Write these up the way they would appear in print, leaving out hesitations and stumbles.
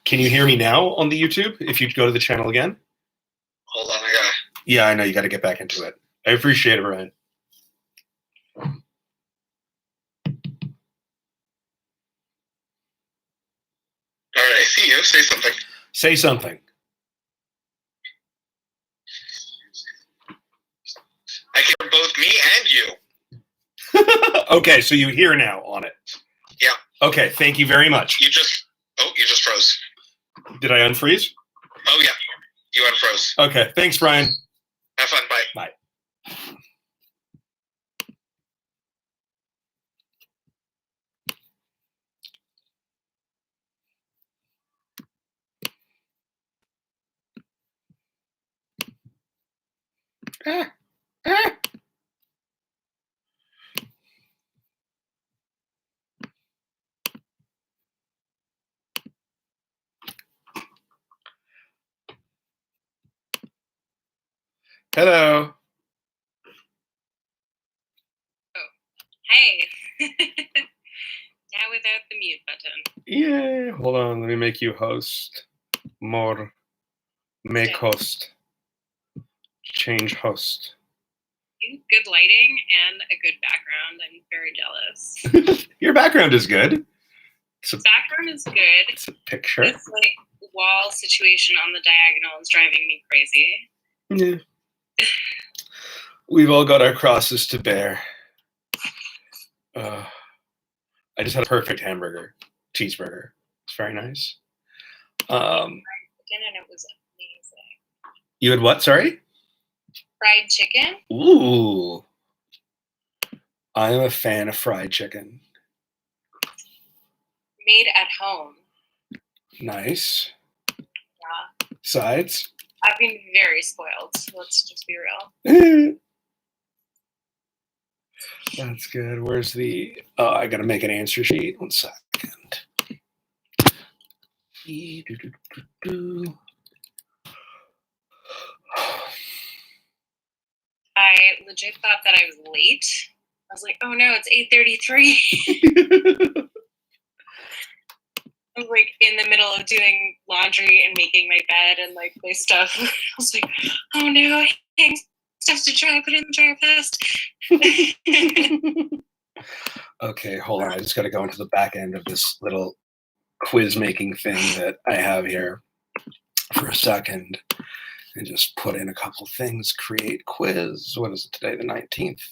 Can you hear me now on the YouTube? If you go to the channel again. Hold on, I gotta. Yeah, I know you got to get back into it. I appreciate it, Ryan. All right, I see you. Say something. Say something. I can hear both me and you. Okay, so you hear now on it. Yeah. Okay, thank you very much. You just froze. Did I unfreeze? Oh yeah, you unfroze. Okay, thanks, Brian. Have fun. Bye. Bye. Hello. Oh, hey. Now without the mute button. Yeah, hold on. Let me make you host. More. Make host. Change host. Good lighting and a good background. I'm very jealous. Your background is good. The background is good. It's a picture. This wall situation on the diagonal is driving me crazy. Yeah. We've all got our crosses to bear. I just had a perfect cheeseburger. It's very nice. And it was amazing. You had what? Sorry? Fried chicken. Ooh. I am a fan of fried chicken. Made at home. Nice. Yeah. Sides? I've been very spoiled. Let's just be real. That's good. Where's the... Oh, I got to make an answer sheet. 1 second. I legit thought that I was late. I was like, oh no, it's 8:33. I was in the middle of doing laundry and making my bed and my stuff. I was like, oh no, I have stuff to dry, put it in the dryer fast. Okay, hold on. I just got to go into the back end of this little quiz making thing that I have here for a second and just put in a couple things. Create quiz. What is it today? The 19th.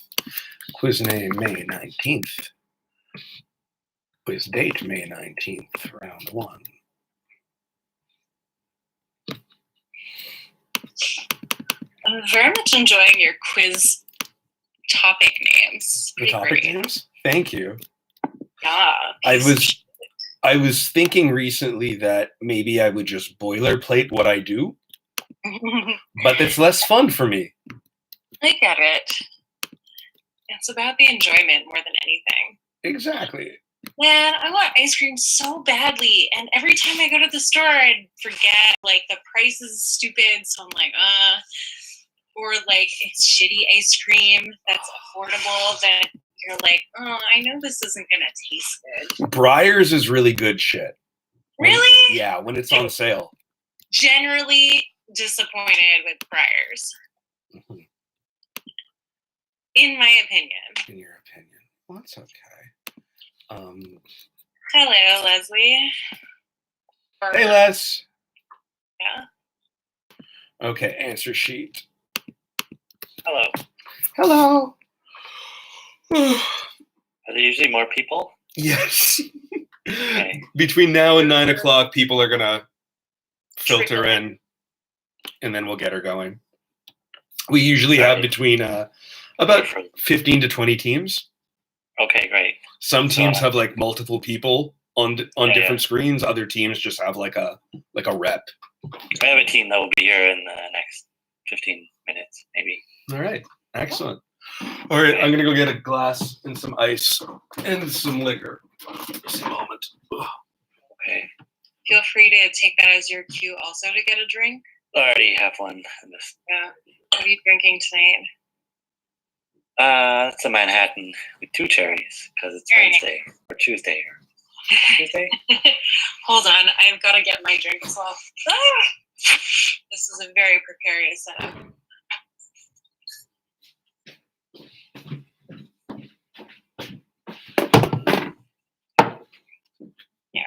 Quiz name, May 19th. Quiz date, May 19th, round 1. I'm very much enjoying your quiz topic names. The topic names? Thank you. Yeah. I was thinking recently that maybe I would just boilerplate what I do, but it's less fun for me. I get it. It's about the enjoyment more than anything. Exactly. Man, I want ice cream so badly, and every time I go to the store, I'd forget, the price is stupid, so I'm like, or it's shitty ice cream that's affordable that you're like, oh, I know this isn't gonna taste good. Breyers is really good shit. Really? Yeah, when it's on sale. Generally disappointed with Breyers. Mm-hmm. In my opinion. In your opinion. Well, that's okay. Hello, Leslie. Hey, Les. Yeah. Okay, answer sheet. Hello. Hello. Are there usually more people? Yes. Okay. Between now and 9 o'clock, people are gonna filter in, and then we'll get her going. We usually have between about 15 to 20 teams. Okay, great. Some teams have multiple people on different screens. Other teams just have like a rep. I have a team that will be here in the next 15 minutes, maybe. All right, excellent. All right, I'm gonna go get a glass and some ice and some liquor. Just a moment. Okay. Feel free to take that as your cue also to get a drink. I already have one. Yeah. What are you drinking tonight? It's a Manhattan with 2 cherries because it's Wednesday or Tuesday. Tuesday? Hold on, I've got to get my drink as well. Ah! This is a very precarious setup. Here.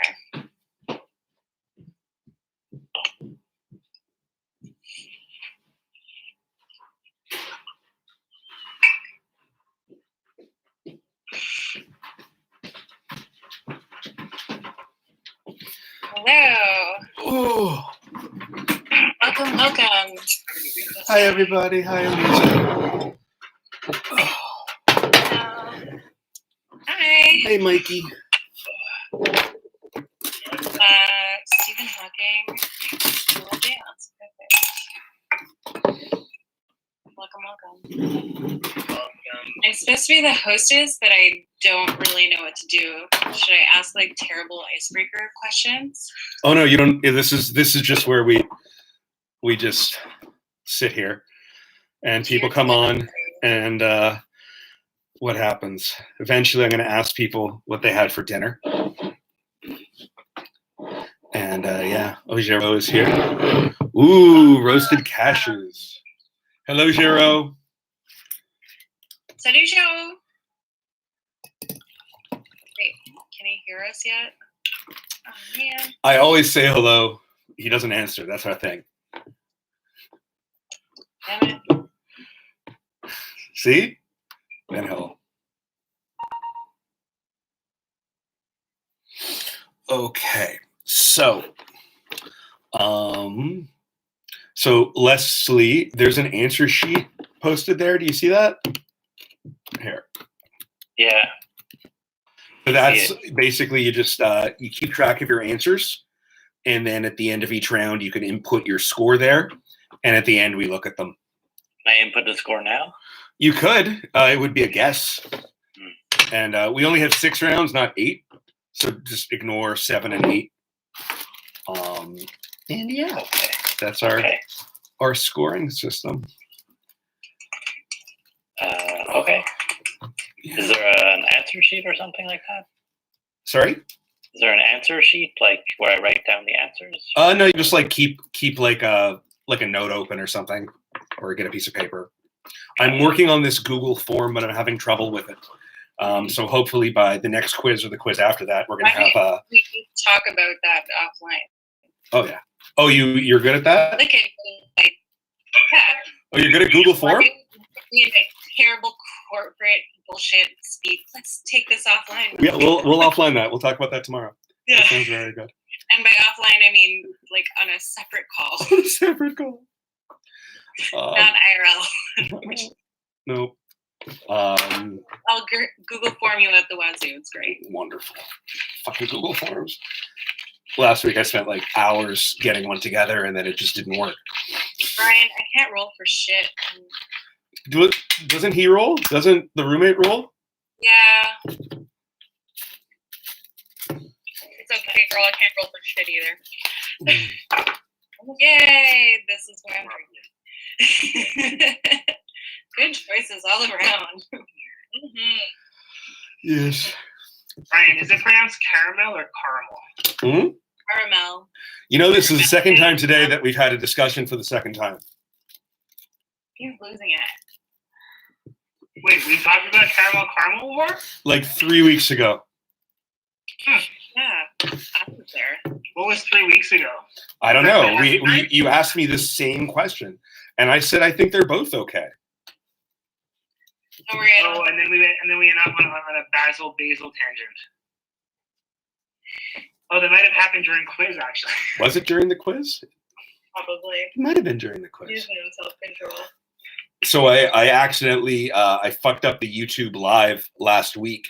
Hello. Ooh. Welcome. Hi, everybody. Hi, Alicia. Hi. Hey, Mikey. Stephen Hawking. Will dance. Perfect. Welcome. I'm supposed to be the hostess, but I don't really know what to do. Should I ask like terrible icebreaker questions? Oh no, you don't. This is just where we just sit here, and people come on, and what happens? Eventually, I'm going to ask people what they had for dinner. And yeah, Gero is here. Ooh, roasted cashews. Hello, Gero. Salut, Joe. Wait, can he hear us yet? Oh man. I always say hello. He doesn't answer. That's our thing. Damn it. See? Then hello. Okay. So Leslie, there's an answer sheet posted there. Do you see that? Here. Yeah. So that's basically you just you keep track of your answers, and then at the end of each round you can input your score there, and at the end we look at them. Can I input the score now? You could. It would be a guess. And we only have 6 rounds, not 8. So just ignore 7 and 8. And yeah, Okay. that's Okay. our scoring system. Okay. Is there an answer sheet or something like that? Sorry? Is there an answer sheet like where I write down the answers? No, you just like keep like a note open or something, or get a piece of paper. I'm working on this Google form, but I'm having trouble with it. So hopefully by the next quiz or the quiz after that, we're gonna have We can talk about that offline. Oh yeah. Oh, you're good at that? Look at like yeah. Oh, you're good at Google Form? We had a terrible corporate bullshit speak. Let's take this offline. Yeah, we'll offline that. We'll talk about that tomorrow. Yeah. That sounds very good. And by offline, I mean like on a separate call, Separate call. not IRL. Nope. I'll Google form you at the wazoo. It's great. Wonderful. Fucking Google Forms. Last week I spent like hours getting one together, and then it just didn't work. Brian, I can't roll for shit. Doesn't he roll? Doesn't the roommate roll? Yeah. It's okay, girl. I can't roll for shit either. Yay! This is why I'm drinking. Good choices all around. Mm-hmm. Yes. Brian, is it pronounced caramel or caramel? Hmm? Caramel. You know, this is the second time today that we've had a discussion for the second time. He's losing it. Wait, we talked about caramel war? Like 3 weeks ago. Yeah, I was there. What was 3 weeks ago? I don't know. You asked me the same question, and I said I think they're both okay. So we're in. Oh, and then we went up on a basil tangent. Oh, that might have happened during quiz actually. Was it during the quiz? Probably. It might have been during the quiz. Using self-control. So I accidentally I fucked up the YouTube live last week,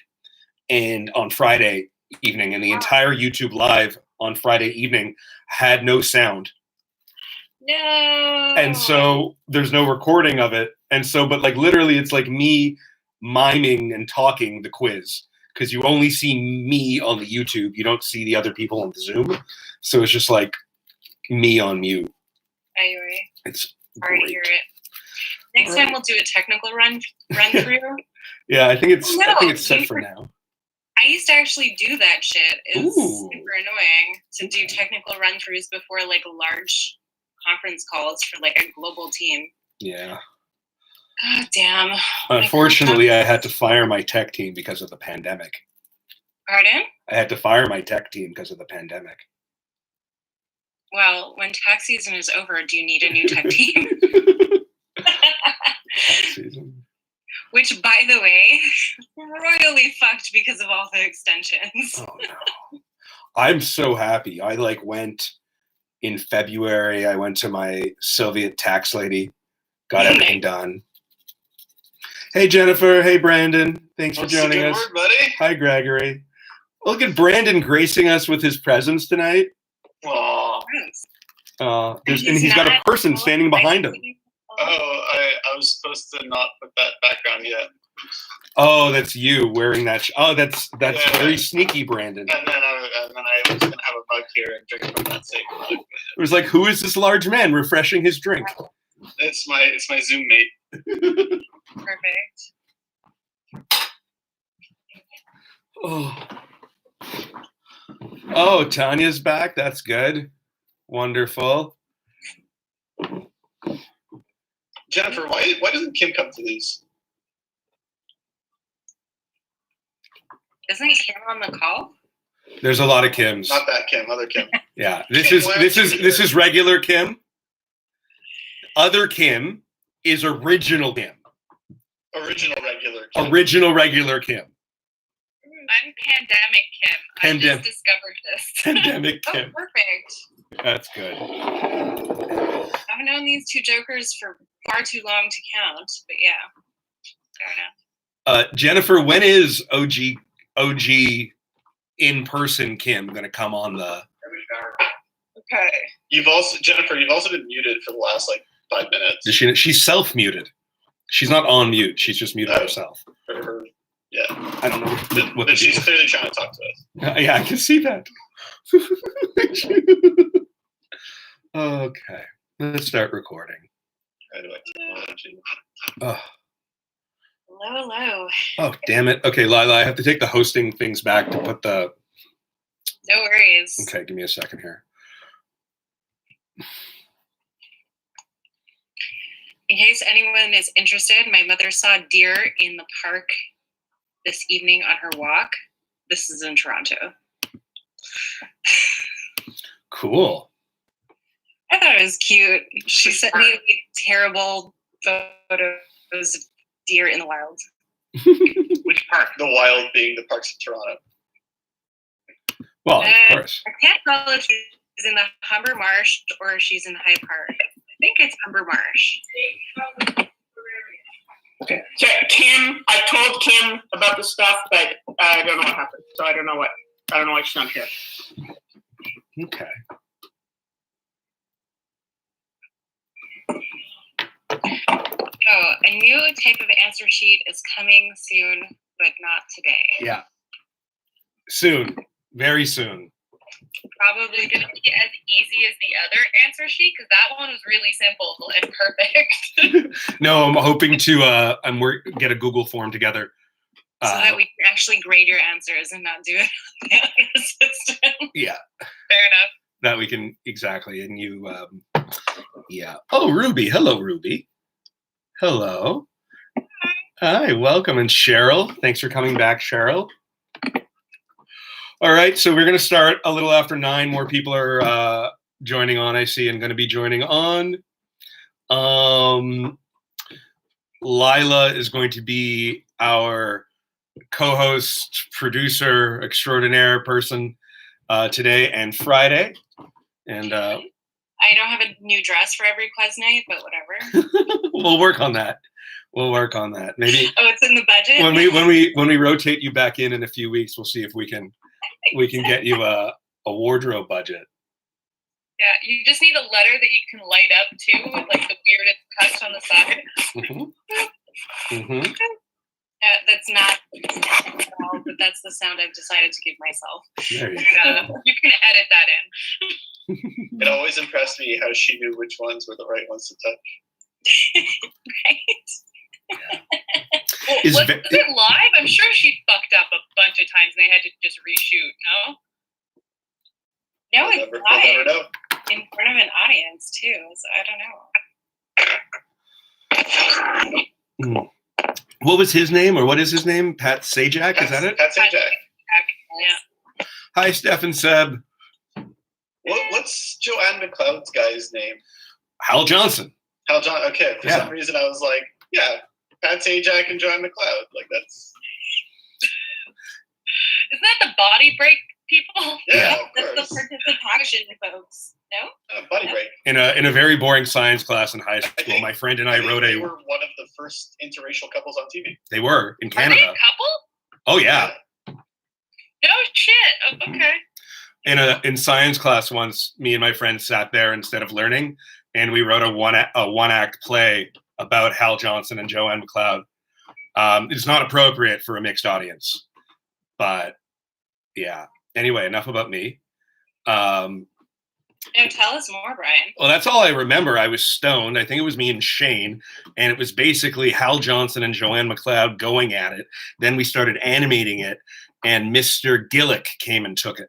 and on Friday evening, and the entire YouTube live on Friday evening had no sound. No. And so there's no recording of it. And so, but like literally it's like me miming and talking the quiz, because you only see me on the YouTube. You don't see the other people on the Zoom. So it's just like me on mute. Anyway, It's sorry to great. hear it. Next time we'll do a technical run through. Yeah, I think it's No, set you for now. I used to actually do that shit. It's Ooh. super annoying to do technical run-throughs before like large conference calls for like a global team. Yeah. God damn. Unfortunately, I had to fire my tech team because of the pandemic. Pardon? I had to fire my tech team because of the pandemic. Well, when tax season is over, do you need a new tech team? Tax season. Which, by the way, royally fucked because of all the extensions. Oh no. I'm so happy. I like went in February. I went to my Soviet tax lady, got everything done. Hey Jennifer, hey Brandon. Thanks for joining us. Word, buddy? Hi Gregory. Look at Brandon gracing us with his presence tonight. Aw. Gross. And he's got a person standing behind him. Oh, I was supposed to not put that background yet. Oh, that's you wearing that. That's Yeah. very sneaky, Brandon. And then I was gonna have a mug here and drink from that same mug. It was like, who is this large man refreshing his drink? It's my Zoom mate. Perfect. Oh, Tanya's back. That's good. Wonderful. Jennifer, why doesn't Kim come to these? Isn't Kim on the call? There's a lot of Kims. Not that Kim, other Kim. Yeah, this is regular Kim. Other Kim is original Kim. Original regular Kim. Original regular Kim. I'm Pandemic Kim. I just discovered this. Pandemic Oh, Kim. perfect. That's good. I've known these two jokers for far too long to count, but yeah. Fair enough. Jennifer, when is OG in person Kim gonna come on the? Okay. Jennifer, you've also been muted for the last like 5 minutes. She's self-muted. She's not on mute. She's just muted herself. Yeah. I don't know what But she's clearly trying to talk to us. Yeah, I can see that. Okay, let's start recording. How do I technology? Oh, Hello. oh, damn it. Okay, Lila, I have to take the hosting things back to put the. No worries. Okay, give me a second here. In case anyone is interested, my mother saw deer in the park this evening on her walk. This is in Toronto. Cool. I thought it was cute. She sent me like, terrible photos of deer in the wild. Which park? The wild being the parks of Toronto. Well, of course. I can't tell if she's in the Humber Marsh or if she's in Hyde Park. I think it's Humber Marsh. Okay. So Kim, I told Kim about the stuff, but I don't know what happened. So I don't know why she's not here. Okay. Oh, a new type of answer sheet is coming soon, but not today. Yeah. Soon. Very soon. Probably going to be as easy as the other answer sheet because that one was really simple and perfect. No, I'm hoping to get a Google form together. So that we can actually grade your answers and not do it on the other system. Yeah. Fair enough. That we can, exactly. And you, yeah. Oh, Ruby. Hello, Ruby. Hello. Hi, welcome. And Cheryl. Thanks for coming back, Cheryl. All right, so we're going to start a little after 9. More people are joining on, I see, and going to be joining on. Lila is going to be our co-host, producer, extraordinaire person today and Friday. And I don't have a new dress for every quiz night, but whatever. we'll work on that. We'll work on that. Maybe oh, it's in the budget. When we rotate you back in a few weeks, we'll see if we can get you a wardrobe budget. Yeah, you just need a letter that you can light up too, with like the weirdest cuts on the side. Mm-hmm. Mm-hmm. That's not at all, but that's the sound I've decided to give myself. There you go. You can edit that in. It always impressed me how she knew which ones were the right ones to touch. Right? Is was it live? I'm sure she fucked up a bunch bunch of times and they had to just reshoot. No. No, We'll it's never, we'll never live know. in front of an audience too. So I don't know. What was his name, or what is his name? Pat Sajak, is that it? Pat Sajak. Yeah. Hi, Steph and Seb. What's Joanne McLeod's guy's name? Hal Johnson. Hal John. Okay, for Yeah. some reason I was like, yeah, Pat Sajak and Joanne McLeod. Like that's Isn't that the body break people? yeah, No, of that's the course. participation folks. No? Body break. In a very boring science class in high school, think- my friend and I think wrote they a. were one of the first interracial couples on TV. They were in Are they a Canada. couple? Oh yeah. No shit. Oh, okay. In science class once, me and my friend sat there instead of learning, and we wrote a one act play about Hal Johnson and Joanne McLeod. It's not appropriate for a mixed audience, but yeah. Anyway, enough about me. No, tell us more, Brian. Well, that's all I remember. I was stoned. I think it was me and Shane, and it was basically Hal Johnson and Joanne McLeod going at it. Then we started animating it, and Mr. Gillick came and took it.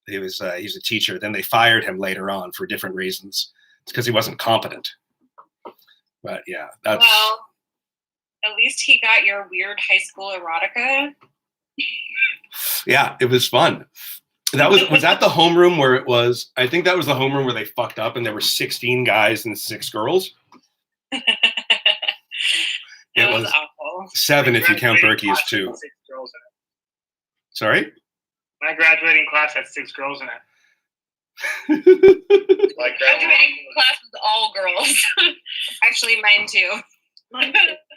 He's a teacher. Then they fired him later on for different reasons. It's because he wasn't competent. But yeah, that's Well, at least he got your weird high school erotica. yeah, it was fun. That was that the homeroom where it was? I think that was the homeroom where they fucked up and there were 16 guys and 6 girls. That It was was awful. 7 if you count Graduating Berkey as class 2. had 6 girls in it. Sorry? My graduating class had 6 girls in it. Like Graduating class was all girls. Actually, mine too.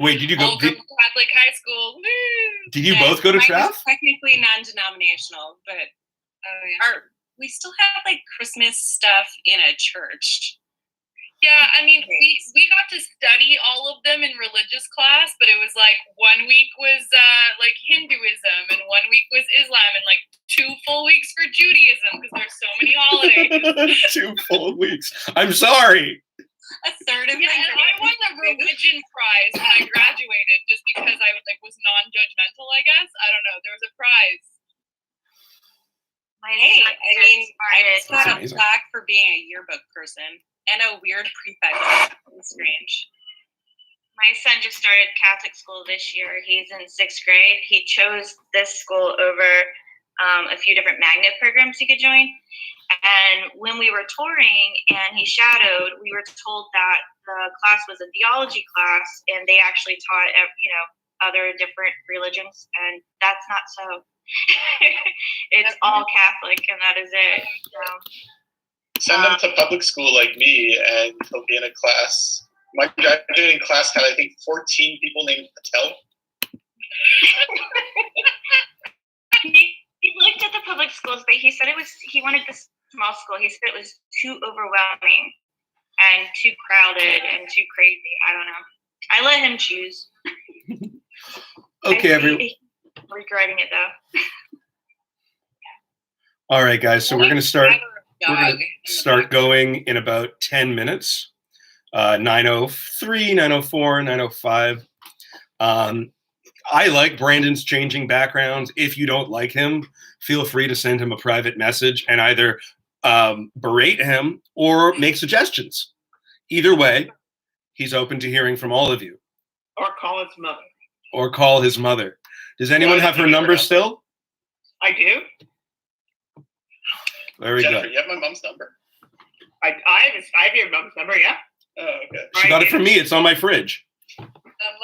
Wait, did you go? All girls Catholic high school. Woo! Did you Yeah, both go to mine was Traff? technically non-denominational, but we still have like Christmas stuff in a church. Yeah, I mean, we got to study all of them in religious class, but it was like 1 week was like Hinduism, and 1 week was Islam, and like 2 full weeks for Judaism because there's so many holidays. 2 full weeks. I'm sorry. A third of Yeah, my and I won the religion prize when I graduated just because I was non-judgmental. I guess I don't know. There was a prize. Hey, I mean, I just got That's a amazing. plaque for being a yearbook person and a weird prefect. It was strange. My son just started Catholic school this year. He's in 6th grade. He chose this school over a few different magnet programs he could join. And when we were touring and he shadowed, we were told that the class was a theology class and they actually taught, other different religions. And that's not so. It's all Catholic and that is it. So. Send him to public school like me, and he'll be in a class. My graduating class had, I think, 14 people named Patel. He looked at the public schools, but he said he wanted the small school. He said it was too overwhelming and too crowded and too crazy. I don't know. I let him choose. Okay, everyone. Regretting it though. All right, guys. So we're gonna start. Dog We're gonna in the start back. going in about 10 minutes. 9:03, 9:04, 9:05. I like Brandon's changing backgrounds. If you don't like him, feel free to send him a private message and either berate him or make suggestions. Either way, he's open to hearing from all of you. Or call his mother. Or call his mother. Does anyone have her number still? I do. Very Jennifer, good. you have my mom's number? I have your mom's number, yeah. Oh, okay. She got it from me. It's on my fridge. I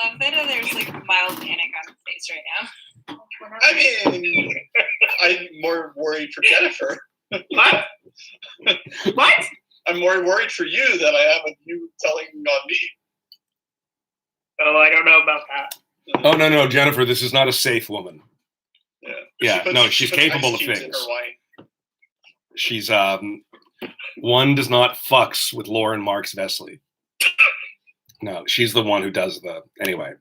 love that there's like mild panic on his face right now. I mean, I'm more worried for Jennifer. What? What? I'm more worried for you than I am of you telling on me. Oh, I don't know about that. Oh, no, Jennifer, this is not a safe woman. Yeah. Yeah, She puts- no, she she's puts capable ice of cubes in things. her wine. She's, one does not fucks with Lauren Marks Vesley. No, she's the one who does anyway.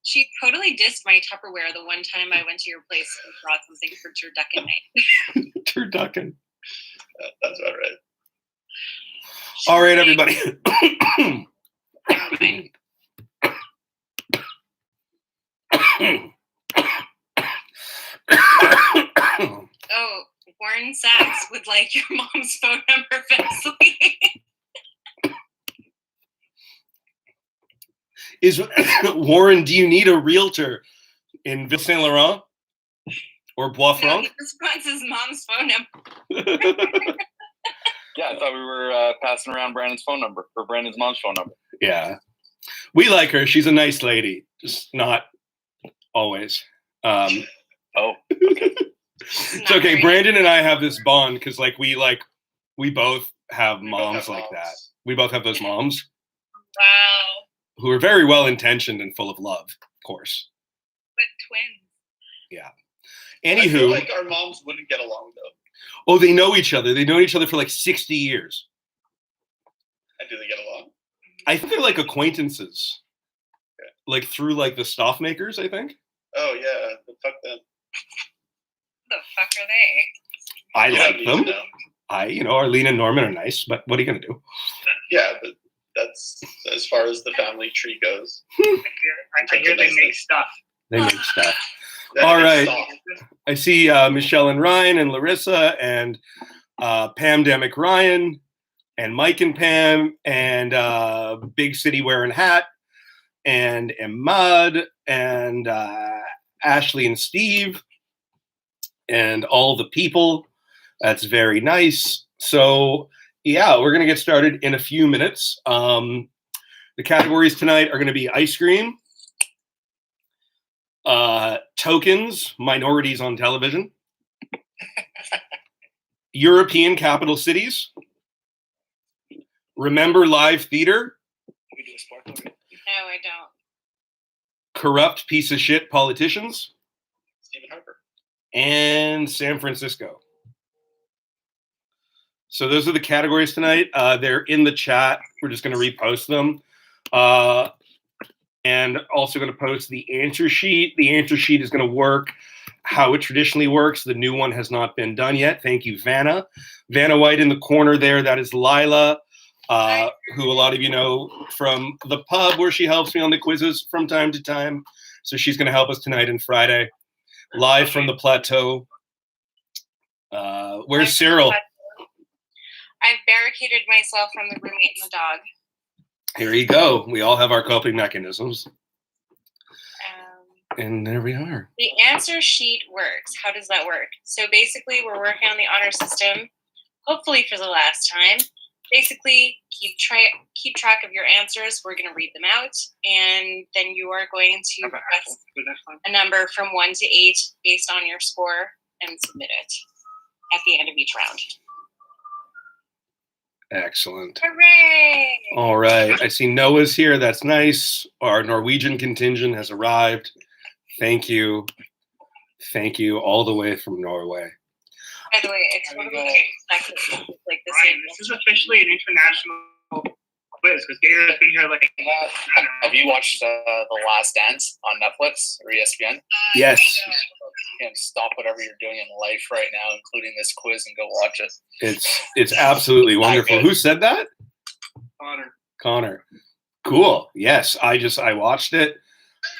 She totally dissed my Tupperware the one time I went to your place and brought something for turducken night. Turducken. That's about right. All right, everybody. Warren Sachs would like your mom's phone number, Fesley. Is Warren, do you need a realtor in Ville Saint Laurent or Bois No, Franc? he just wants his mom's phone number. Yeah, I thought we were passing around Brandon's phone number, or Brandon's mom's phone number. Yeah. We like her. She's a nice lady, just not always. Oh, It's okay. Brandon and I have this bond because we both have moms like that. We both have those moms Wow. who are very well intentioned and full of love, of course. But twins. I feel Anywho, like our moms wouldn't get along though. oh, they know each other. They've known each other for like 60 years. And do they get along? I think they're like acquaintances, like through like the staff makers, I think. Oh yeah, but fuck them. Who the fuck are they? I You like don't need to them. know. Arlene and Norman are nice, but what are you gonna do? Yeah, but that's as far as the family tree goes. I hear they make stuff. They make stuff. Then All it's right. soft. I see Michelle and Ryan and Larissa and Pam Demick Ryan and Mike and Pam and Big City Wearing Hat and Ahmad and Ashley and Steve and all the people. That's very nice. So yeah, we're gonna get started in a few minutes. The categories tonight are gonna be ice cream, tokens, minorities on television, European capital cities, remember live theater, We do a sport already. No, I don't. corrupt piece of shit politicians, Stephen Harper. and San Francisco. So those are the categories tonight. They're in the chat. We're just going to repost them. And also going to post the answer sheet. The answer sheet is going to work how it traditionally works. The new one has not been done yet. Thank you, Vanna. Vanna White in the corner there. That is Lila, who a lot of you know from the pub where she helps me on the quizzes from time to time. So she's going to help us tonight and Friday. Live from the plateau. Where's Cyril? I've barricaded myself from the roommate and the dog. Here you go. We all have our coping mechanisms. Um, And there we are. The answer sheet works. How does that work? So basically, we're working on the honor system, hopefully for the last time. Basically, keep track of your answers. We're going to read them out, and then you are going to press a number from 1 to 8 based on your score and submit it at the end of each round. Excellent. Hooray! All right. I see Noah's here. That's nice. Our Norwegian contingent has arrived. Thank you. Thank you all the way from Norway. By the way, it's totally expected, like this. Ryan, this is officially an international quiz because Gator has been here like I don't know. Have you watched The Last Dance on Netflix or ESPN? Yes. You can stop whatever you're doing in life right now, including this quiz, and go watch it. It's absolutely wonderful. Who said that? Connor. Connor. Cool. Yes. I watched it.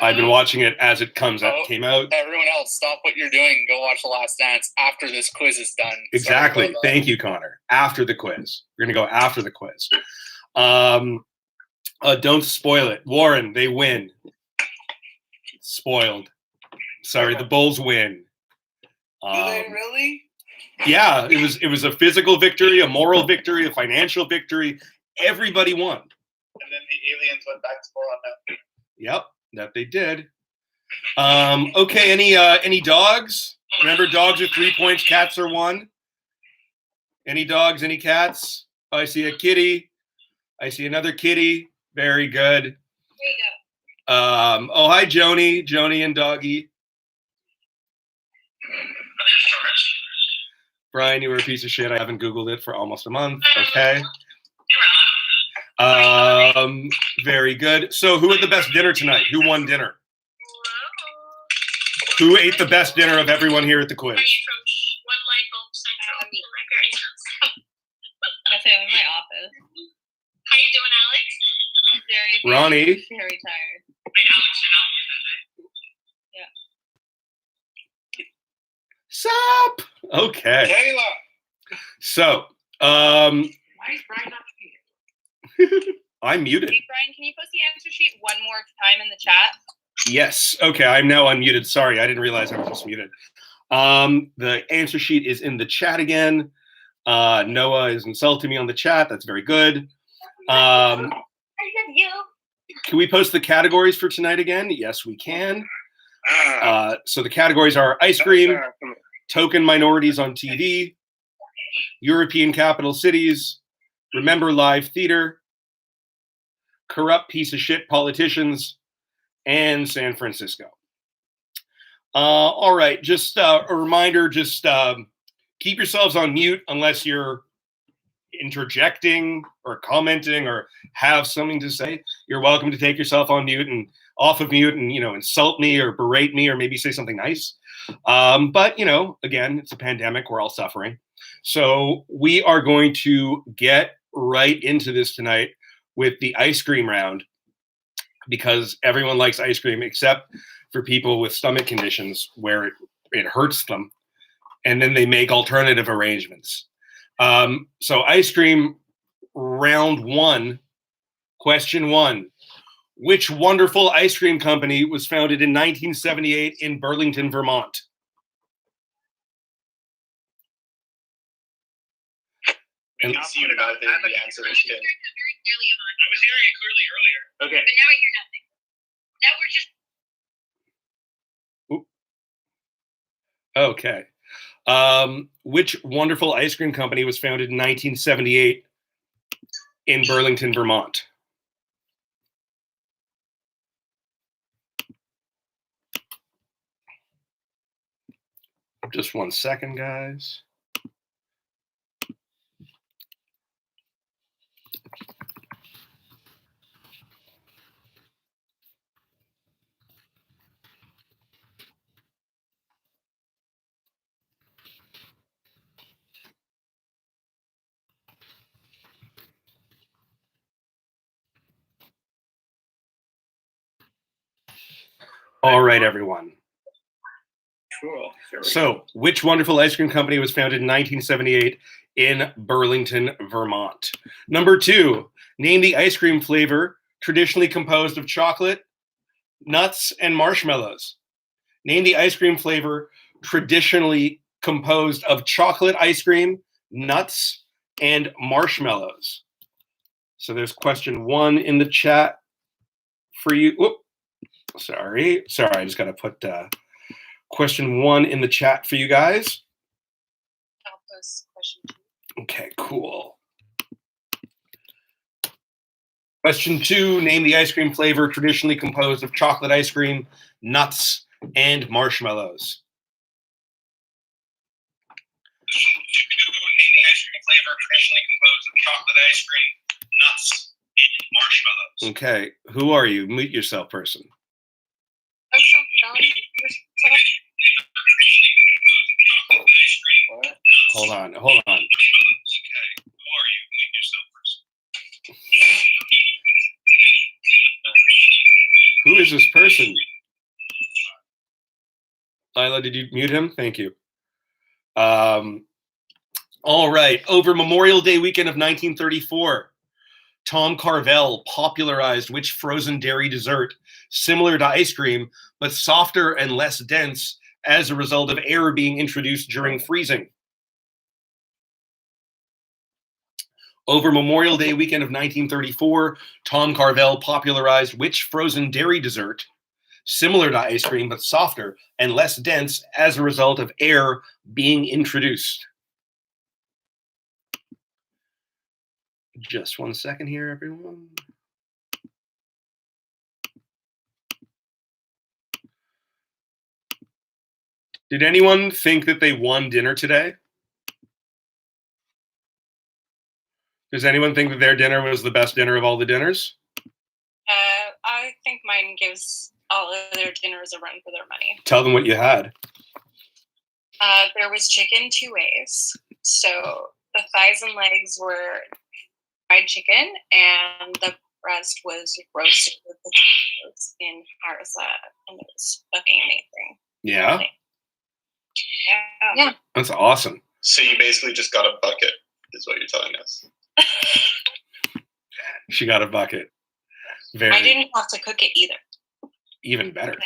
I've been watching it as it came out. Everyone else, stop what you're doing and go watch The Last Dance after this quiz is done. Exactly. Sorry about that. Thank you, Connor. After the quiz. We're going to go after the quiz. Don't spoil it. Warren, they win. Spoiled. Sorry, the Bulls win. Do they really? Yeah, it was a physical victory, a moral victory, a financial victory. Everybody won. And then the aliens went back to 4 on that. Yep, that they did. Okay, any dogs? Remember, dogs are 3 points, cats are 1. Any dogs, any cats? Oh, I see a kitty. I see another kitty. Very good. There you go. Oh, hi, Joni and Doggy. Brian, you were a piece of shit. I haven't Googled it for almost a month. Okay. Very good. So who had the best dinner tonight? Who won dinner? Who ate the best dinner of everyone here at the quiz? Are you from One Light Bulb Central? My parents' house. That's it. I'm in my office. How you doing, Alex? Very, Ronnie. very tired. Wait, Alex, you're not here, Sup? Okay. Kayla. So, Why is Brian not here? I'm muted. Hey, Brian, can you post the answer sheet one more time in the chat? Yes. Okay. I'm now unmuted. Sorry. I didn't realize I was just muted. The answer sheet is in the chat again. Noah is insulting me on the chat. That's very good. I love you. Can we post the categories for tonight again? Yes, we can. So the categories are ice cream, token minorities on TV, European capital cities, remember live theater, corrupt piece of shit politicians, and San Francisco. All right, just a reminder, just keep yourselves on mute unless you're interjecting or commenting or have something to say. You're welcome to take yourself on mute and off of mute and, insult me or berate me or maybe say something nice. But, again, it's a pandemic. We're all suffering. So we are going to get right into this tonight with the ice cream round because everyone likes ice cream except for people with stomach conditions where it hurts them. And then they make alternative arrangements. So ice cream round 1, question 1. Which wonderful ice cream company was founded in 1978 in Burlington, Vermont? We can see you mouthing the answer, Ken. I was hearing it clearly earlier. Okay. But now I hear nothing. Now we're just. Okay. Which wonderful ice cream company was founded in 1978 in Burlington, Vermont? Just 1 second, guys. All right, everyone. Cool. So, which wonderful ice cream company was founded in 1978 in Burlington, Vermont? Number 2, name the ice cream flavor traditionally composed of chocolate, nuts, and marshmallows. Name the ice cream flavor traditionally composed of chocolate ice cream, nuts, and marshmallows. So there's question 1 in the chat for you. Whoop. Sorry, I just got to put question 1 in the chat for you guys. I'll post question 2. Okay, cool. Question 2, name the ice cream flavor traditionally composed of chocolate ice cream, nuts, and marshmallows. Name the ice cream flavor traditionally composed of chocolate ice cream, nuts, and marshmallows. Okay, who are you? Mute yourself, person. Hold on. Okay, who are you? Mute yourself, person. Who is this person? Lila, did you mute him? Thank you. All right. Over Memorial Day weekend of 1934, Tom Carvel popularized which frozen dairy dessert similar to ice cream, but softer and less dense as a result of air being introduced during freezing? Over Memorial Day weekend of 1934, Tom Carvel popularized which frozen dairy dessert similar to ice cream, but softer and less dense as a result of air being introduced? Just 1 second here, everyone. Did anyone think that they won dinner today? Does anyone think that their dinner was the best dinner of all the dinners? I think mine gives all of their dinners a run for their money. Tell them what you had. There was chicken 2 ways. So the thighs and legs were fried chicken, and the breast was roasted with potatoes in harissa, and it was fucking amazing. Yeah. Yeah. Yeah. That's awesome. So you basically just got a bucket, is what you're telling us. She got a bucket. I Very didn't have to cook it either. even better.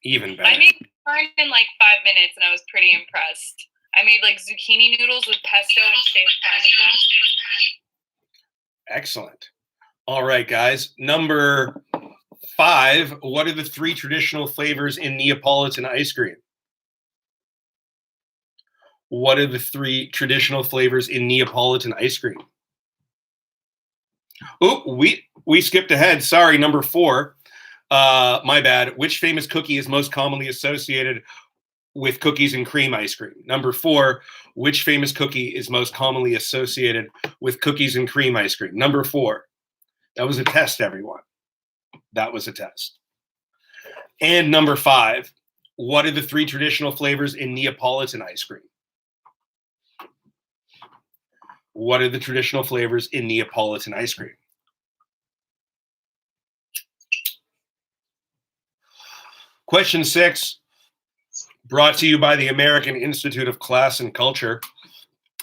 Even I better. made mine in like 5 minutes, and I was pretty impressed. I made like zucchini noodles with pesto and shaved parmesan. Excellent. All right, guys. Number 5. What are the 3 traditional flavors in Neapolitan ice cream? What are the 3 traditional flavors in Neapolitan ice cream? Oh, we skipped ahead. Sorry, number 4. My bad. Which famous cookie is most commonly associated with cookies and cream ice cream? Number 4. Which famous cookie is most commonly associated with cookies and cream ice cream? Number 4. That was a test, everyone. That was a test. And number 5. What are the 3 traditional flavors in Neapolitan ice cream? What are the traditional flavors in Neapolitan ice cream? Question 6, brought to you by the American Institute of Class and Culture.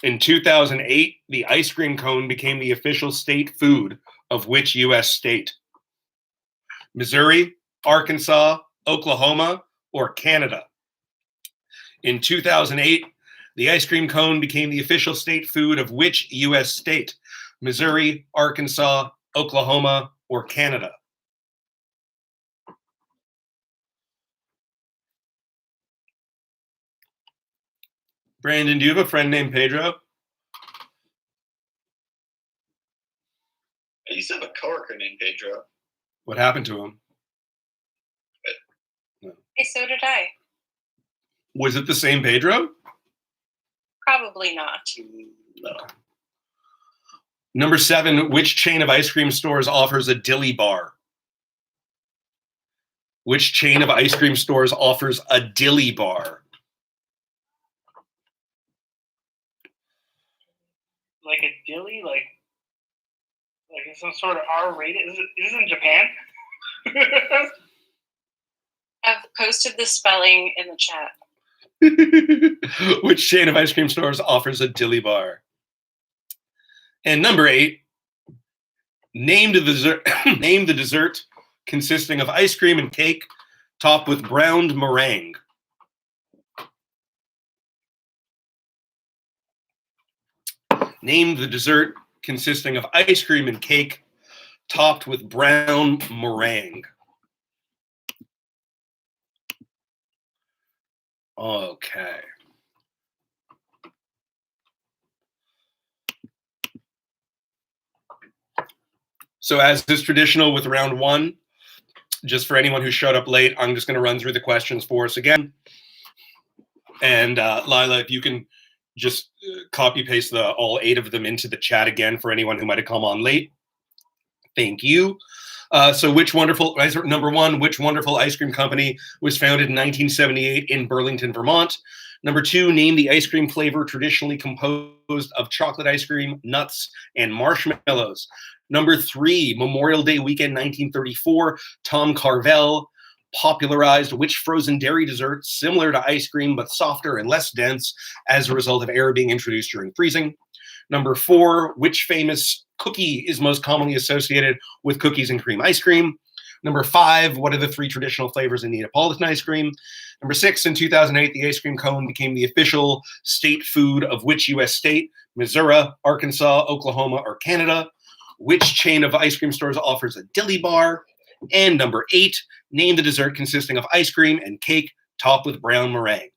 In 2008, the ice cream cone became the official state food of which U.S. state? Missouri, Arkansas, Oklahoma, or Canada? In 2008, the ice cream cone became the official state food of which U.S. state? Missouri, Arkansas, Oklahoma, or Canada? Brandon, do you have a friend named Pedro? I used to have a coworker named Pedro. What happened to him? Hey, so did I. Was it the same Pedro? Probably not. No. Number 7, which chain of ice cream stores offers a dilly bar? Which chain of ice cream stores offers a dilly bar? Like a dilly, like it's some sort of R-rated. Is it in Japan? I've posted the spelling in the chat. Which chain of ice cream stores offers a dilly bar? And number 8, name the dessert, name the dessert consisting of ice cream and cake topped with browned meringue. Name the dessert consisting of ice cream and cake topped with brown meringue. Okay. So as is traditional with round 1, just for anyone who showed up late, I'm just going to run through the questions for us again. And Lila, if you can just copy paste all 8 of them into the chat again for anyone who might have come on late. Thank you. So number 1, which wonderful ice cream company was founded in 1978 in Burlington, Vermont? Number 2, name the ice cream flavor traditionally composed of chocolate ice cream, nuts, and marshmallows. Number 3, Memorial Day weekend 1934, Tom Carvel popularized which frozen dairy dessert similar to ice cream but softer and less dense as a result of air being introduced during freezing? Number 4, which famous cookie is most commonly associated with cookies and cream ice cream? Number 5, what are the 3 traditional flavors in Neapolitan ice cream? Number 6, in 2008, the ice cream cone became the official state food of which U.S. state? Missouri, Arkansas, Oklahoma, or Canada? Which chain of ice cream stores offers a dilly bar? And number 8, name the dessert consisting of ice cream and cake topped with brown meringue.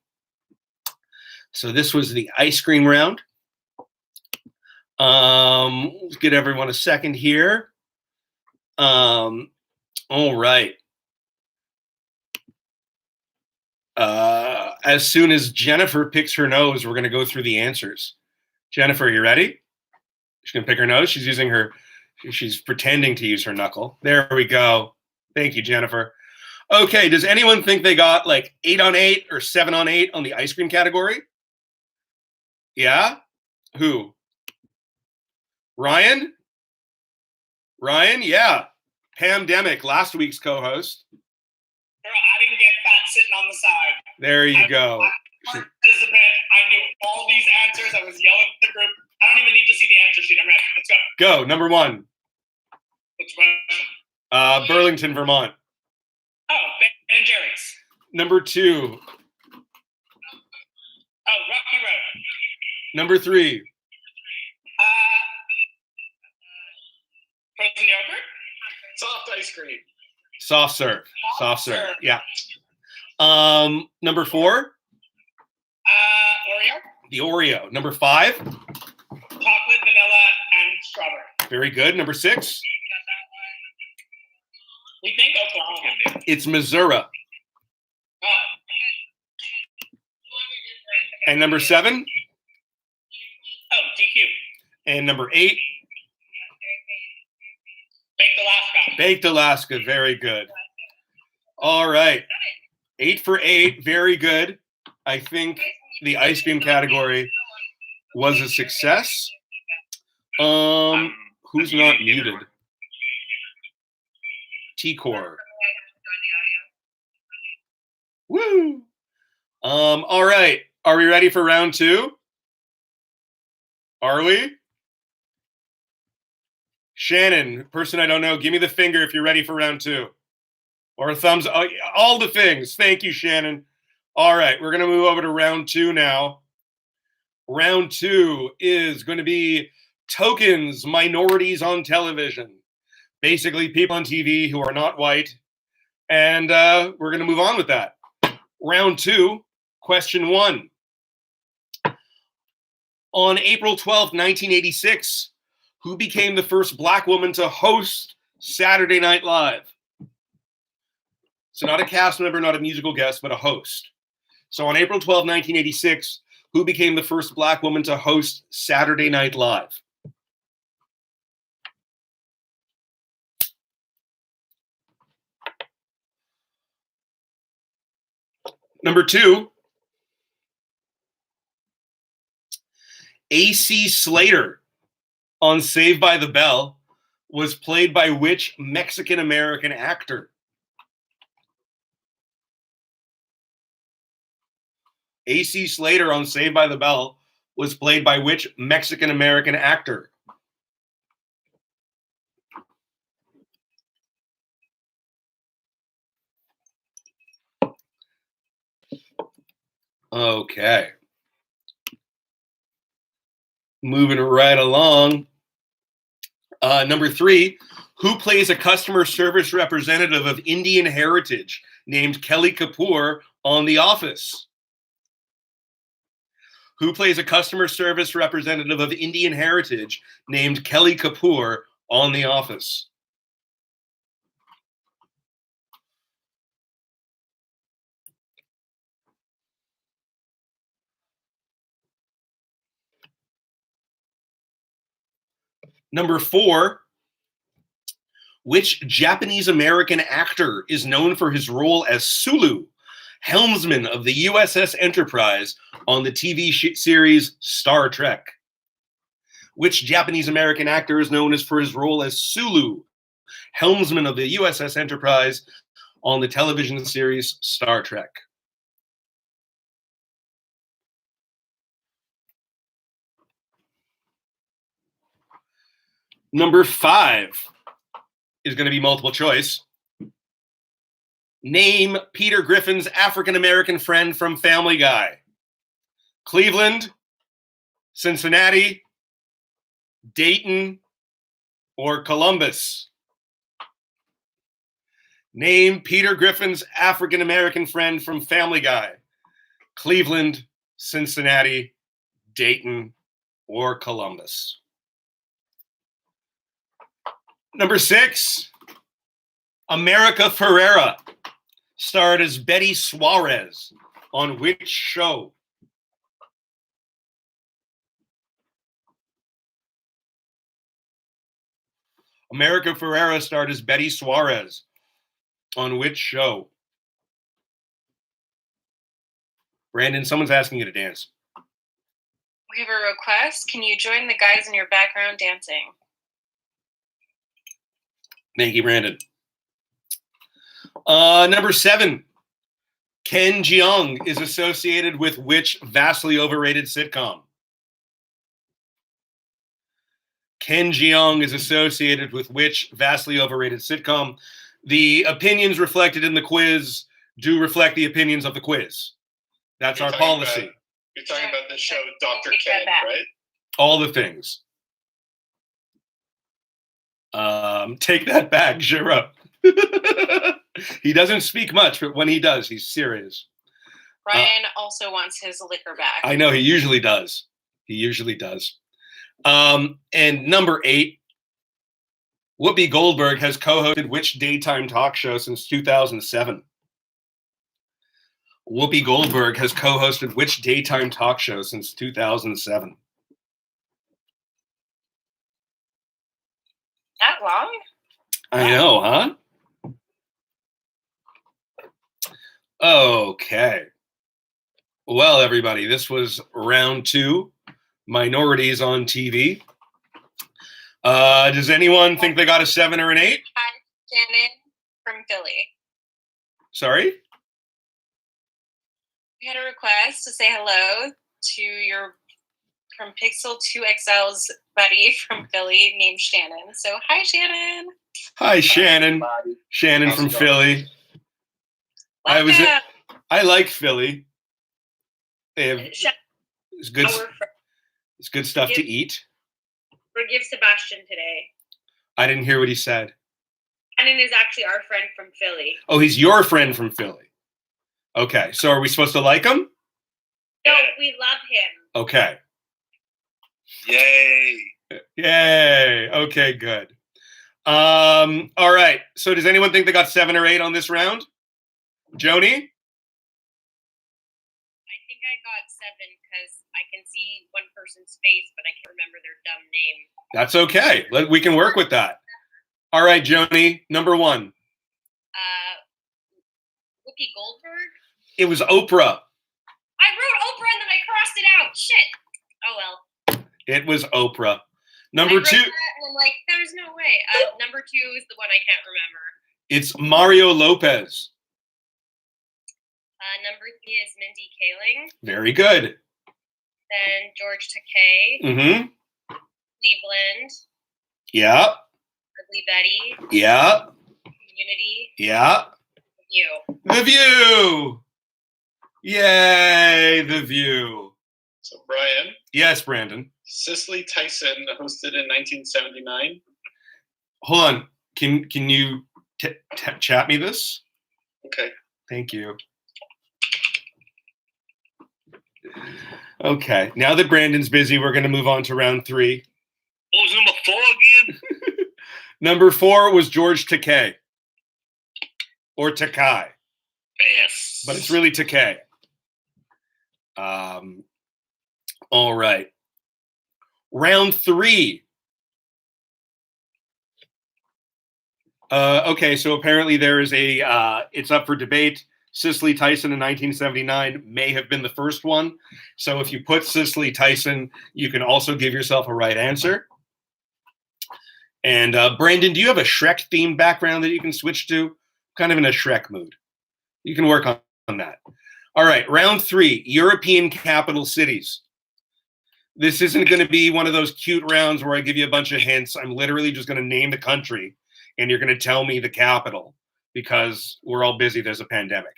So this was the ice cream round. Let's get everyone a second here. All right. As soon as Jennifer picks her nose, we're going to go through the answers. Jennifer, are you ready? She's going to pick her nose. She's pretending to use her knuckle. There we go. Thank you, Jennifer. Okay, does anyone think they got like 8 on 8 or 7 on 8 on the ice cream category? Yeah? Who? Ryan? Ryan? Yeah. Pam Demick, last week's co-host. Girl, I didn't get fat sitting on the side. There you go. Participant. all these answers. I was yelling at the group. I don't even need to see the answer sheet. I'm ready. Let's go. Go. Number 1, What's one? Burlington, Vermont. Oh, Ben and Jerry's. Number 2, Oh, Rocky Road. number 3, Frozen yogurt. Soft ice cream. soft serve. Soft serve. Yeah. Number 4, Oreo. the Oreo. Number 5, Chocolate, vanilla, and strawberry. very good. Number 6, We think Oklahoma. it's Missouri. And number 7, Oh, DQ. and number 8, Baked Alaska. baked Alaska. Very good. All right. 8 for 8. Very good. I think the ice cream category was a success. Who's not muted? T-Core. Woo. All right. Are we ready for round 2? Are we? Shannon, person I don't know, give me the finger if you're ready for round 2. Or a thumbs up. All the things. Thank you, Shannon. All right. We're going to move over to round 2 now. Round 2 is going to be tokens, minorities on television. Basically, people on TV who are not white. And we're going to move on with that. Round 2, question 1. On April 12th, 1986, who became the first Black woman to host Saturday Night Live? So not a cast member, not a musical guest, but a host. So on April 12th, 1986, who became the first Black woman to host Saturday Night Live? Number 2, A.C. Slater on Saved by the Bell was played by which Mexican-American actor? A.C. Slater on Saved by the Bell was played by which Mexican-American actor? Okay. Moving right along. Number 3, who plays a customer service representative of Indian heritage named Kelly Kapoor on The Office? Who plays a customer service representative of Indian heritage named Kelly Kapoor on The Office? Number 4, which Japanese American actor is known for his role as Sulu, helmsman of the USS Enterprise on the TV series Star Trek? Which Japanese American actor is known for his role as Sulu, helmsman of the USS Enterprise on the television series Star Trek? Number 5 is going to be multiple choice. Name Peter Griffin's African-American friend from Family Guy. Cleveland, Cincinnati, Dayton, or Columbus? Name Peter Griffin's African-American friend from Family Guy. Cleveland, Cincinnati, Dayton, or Columbus? Number 6, America Ferrera starred as Betty Suarez on which show? America Ferrera starred as Betty Suarez on which show? Brandon, someone's asking you to dance. We have a request. Can you join the guys in your background dancing? Thank you, Brandon. Number 7, Ken Jeong is associated with which vastly overrated sitcom? Ken Jeong is associated with which vastly overrated sitcom? The opinions reflected in the quiz do reflect the opinions of the quiz. That's our policy. You're talking about the show Dr. Take that Ken, back. right? All the things. Take that back, Jira. He doesn't speak much, but when he does, he's serious. Brian also wants his liquor back. I know he usually does. He usually does. And number 8, Whoopi Goldberg has co-hosted which daytime talk show since 2007? Whoopi Goldberg has co-hosted which daytime talk show since 2007? That long? I know, huh? Okay. Well, everybody, this was round 2, minorities on TV. Does anyone think they got a 7 or an 8? Hi, Shannon from Philly. Sorry? We had a request to say hello to your from Pixel 2XL's buddy from Philly named Shannon. So hi, Shannon. Hi, Shannon. Shannon from Philly. I like Philly. They have it's good. It's good stuff to eat. Forgive Sebastian today. I didn't hear what he said. Shannon is actually our friend from Philly. Oh, he's your friend from Philly. Okay, so are we supposed to like him? No, we love him. Okay. Yay. Yay. Okay, good. All right. So does anyone think they got 7 or 8 on this round? Joni? I think I got 7 because I can see one person's face, but I can't remember their dumb name. That's okay. We can work with that. All right, Joni, number 1. Whoopi Goldberg? It was Oprah. I wrote Oprah and then I crossed it out. Shit. Oh well. It was Oprah. Number 2. And I'm like, there's no way. Number 2 is the one I can't remember. It's Mario Lopez. Number 3 is Mindy Kaling. Very good. Then George Takei. Mm-hmm. Cleveland. Yeah. Ugly Betty. Yeah. Unity. Yeah. You. The View. Yay, The View. So, Brian. Yes, Brandon. Cicely Tyson hosted in 1979. Hold on. Can you chat me this? Okay. Thank you. Okay. Now that Brandon's busy, we're going to move on to round 3. What was number 4 again? Number 4 was George Takei. Or Takai. Yes. But it's really Takei. All right. Round 3. Okay, so apparently there is it's up for debate. Cicely Tyson in 1979 may have been the first one. So if you put Cicely Tyson, you can also give yourself a right answer. And Brandon, do you have a Shrek-themed background that you can switch to? Kind of in a Shrek mood. You can work on that. All right, round 3, European capital cities. This isn't going to be one of those cute rounds where I give you a bunch of hints. I'm literally just going to name the country, and you're going to tell me the capital because we're all busy. There's a pandemic.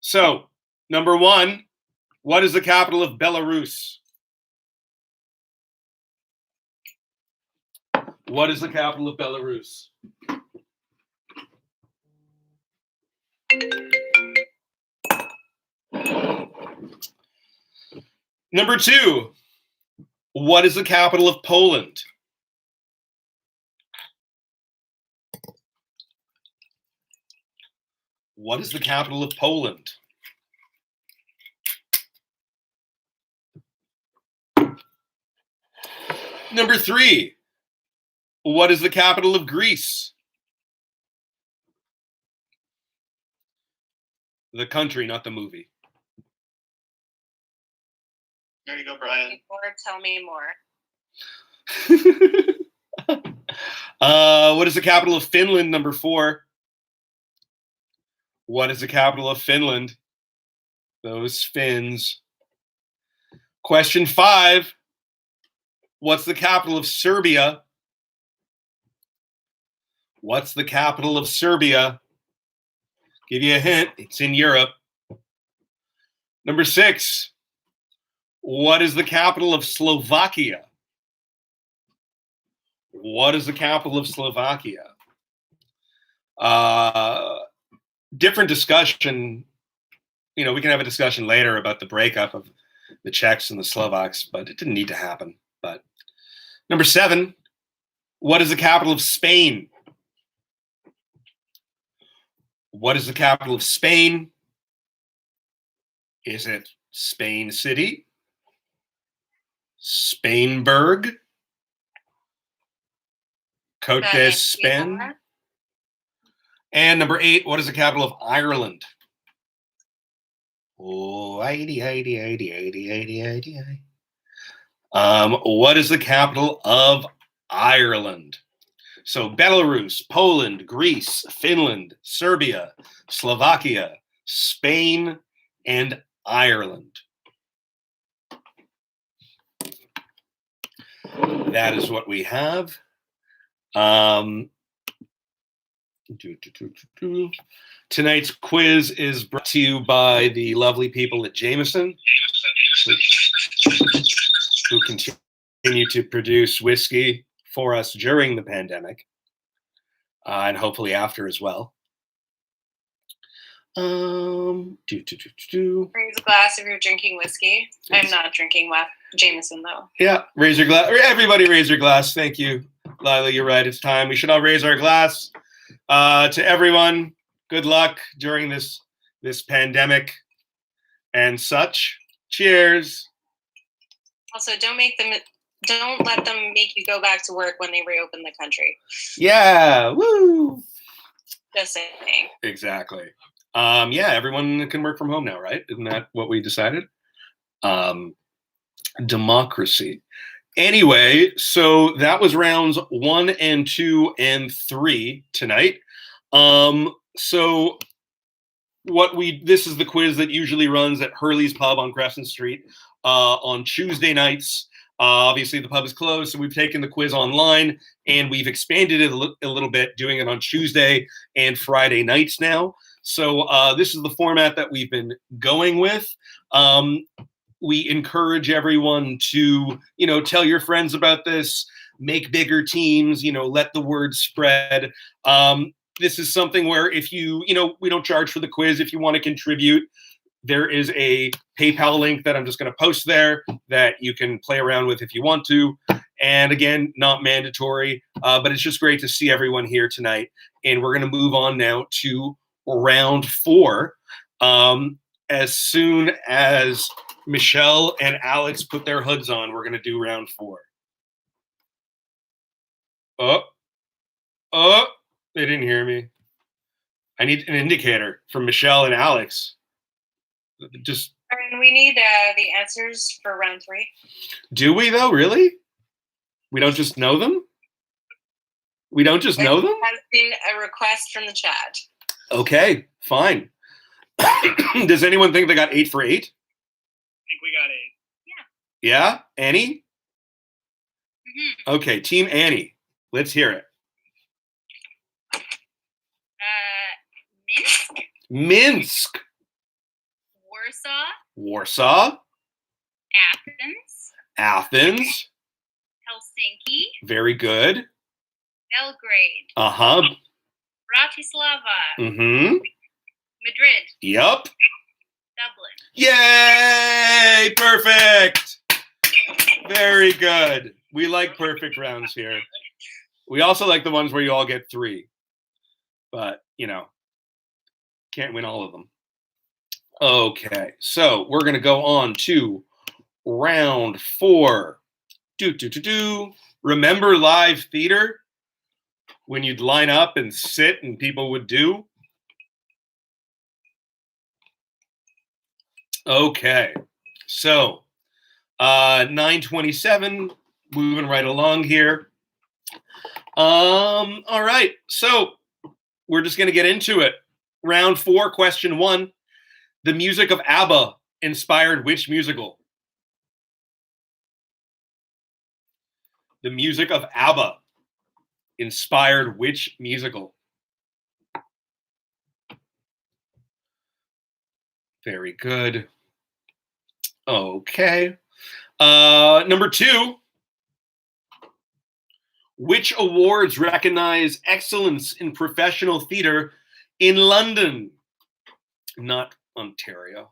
So, number 1, what is the capital of Belarus? What is the capital of Belarus? Number 2, what is the capital of Poland? What is the capital of Poland? Number 3, what is the capital of Greece? The country, not the movie. There you go, Brian. Or tell me more. What is the capital of Finland? Number 4. What is the capital of Finland? Those Finns. Question 5. What's the capital of Serbia? What's the capital of Serbia? Give you a hint. It's in Europe. Number 6. What is the capital of Slovakia? What is the capital of Slovakia? Different discussion. You know, we can have a discussion later about the breakup of the Czechs and the Slovaks, but it didn't need to happen. But number 7, what is the capital of Spain? What is the capital of Spain? Is it Spain City? Spainburg? Cote d'Espagne? And number 8, what is the capital of Ireland? Oh, what is the capital of Ireland? So Belarus, Poland, Greece, Finland, Serbia, Slovakia, Spain, and Ireland. That is what we have. Tonight's quiz is brought to you by the lovely people at Jameson, who continue to produce whiskey for us during the pandemic, and hopefully after as well. Raise a glass if you're drinking whiskey. I'm not drinking Jameson though. Yeah, raise your glass. Everybody raise your glass. Thank you, Lila. You're right. It's time. We should all raise our glass to everyone. Good luck during this pandemic and such. Cheers. Also, don't let them make you go back to work when they reopen the country. Yeah. Woo. Just saying. Exactly. Yeah, everyone can work from home now, right? Isn't that what we decided? Democracy. Anyway, so that was rounds 1 and 2 and 3 tonight. So this is the quiz that usually runs at Hurley's Pub on Crescent Street on Tuesday nights. Obviously, the pub is closed, so we've taken the quiz online and we've expanded it a little bit, doing it on Tuesday and Friday nights now. So this is the format that we've been going with. We encourage everyone to, tell your friends about this, make bigger teams, let the word spread. This is something where if you, we don't charge for the quiz. If you want to contribute, there is a PayPal link that I'm just going to post there that you can play around with if you want to. And again, not mandatory, but it's just great to see everyone here tonight. And we're going to move on now to round 4. As soon as Michelle and Alex put their hoods on, we're going to do round 4. Oh, they didn't hear me. I need an indicator from Michelle and Alex. And we need the answers for round 3. Do we though? Really? We don't just know them? We don't just know them? Has been a request from the chat. Okay, fine. Does anyone think they got 8 for 8? I think we got 8. Yeah? Annie? Mm-hmm. Okay, Team Annie. Let's hear it. Minsk. Minsk. Warsaw. Athens. Helsinki. Very good. Belgrade. Uh-huh. Bratislava. Mm-hmm. Madrid. Yep. Dublin. Yay! Perfect. Very good. We like perfect rounds here. We also like the ones where you all get 3. But, can't win all of them. Okay, so we're going to go on to round 4. Remember live theater? When you'd line up and sit and people would do? Okay, so 9:27, moving right along here. All right, so we're just going to get into it. Round 4, question 1. The music of ABBA inspired which musical? The music of ABBA inspired which musical? Very good. Okay. Number 2. Which awards recognize excellence in professional theater in London? Not Ontario.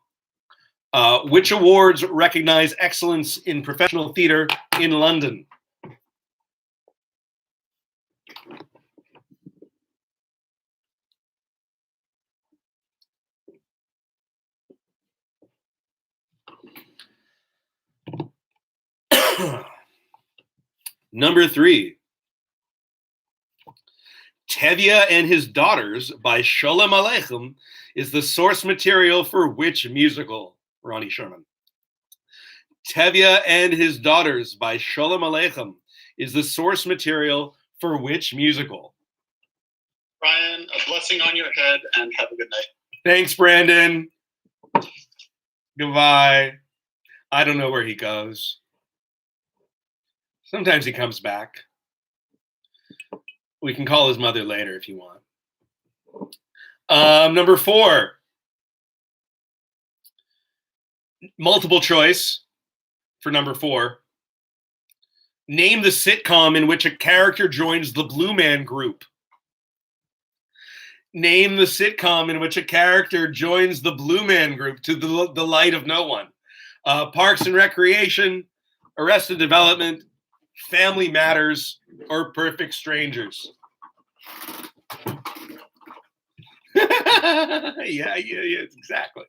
Which awards recognize excellence in professional theater in London? Number 3. Tevye and His Daughters by Sholem Aleichem is the source material for which musical? Ronnie Sherman. Tevye and His Daughters by Sholem Aleichem is the source material for which musical? Ryan, a blessing on your head and have a good night. Thanks, Brandon. Goodbye. I don't know where he goes. Sometimes he comes back. We can call his mother later if you want. Number 4. Multiple choice for number 4. Name the sitcom in which a character joins the Blue Man Group. Name the sitcom in which a character joins the Blue Man Group to the delight of no one. Parks and Recreation, Arrested Development, Family Matters, or Perfect Strangers. yeah, exactly.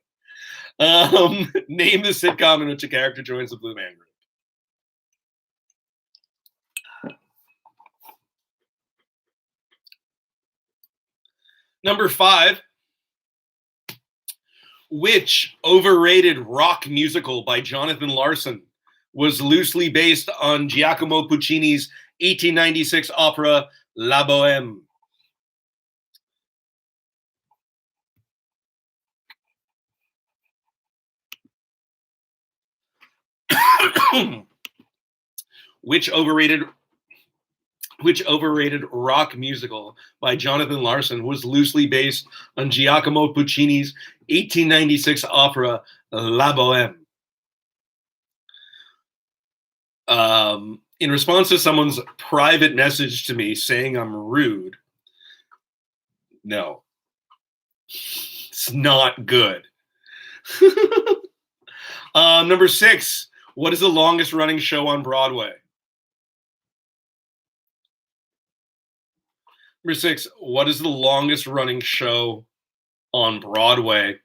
Name the sitcom in which a character joins the Blue Man Group. Number 5. Which overrated rock musical by Jonathan Larson was loosely based on Giacomo Puccini's 1896 opera La Bohème? Which overrated rock musical by Jonathan Larson was loosely based on Giacomo Puccini's 1896 opera La Bohème? In response to someone's private message to me saying I'm rude, no, it's not good. Number 6. What is the longest running show on Broadway? Number 6. What is the longest running show on Broadway?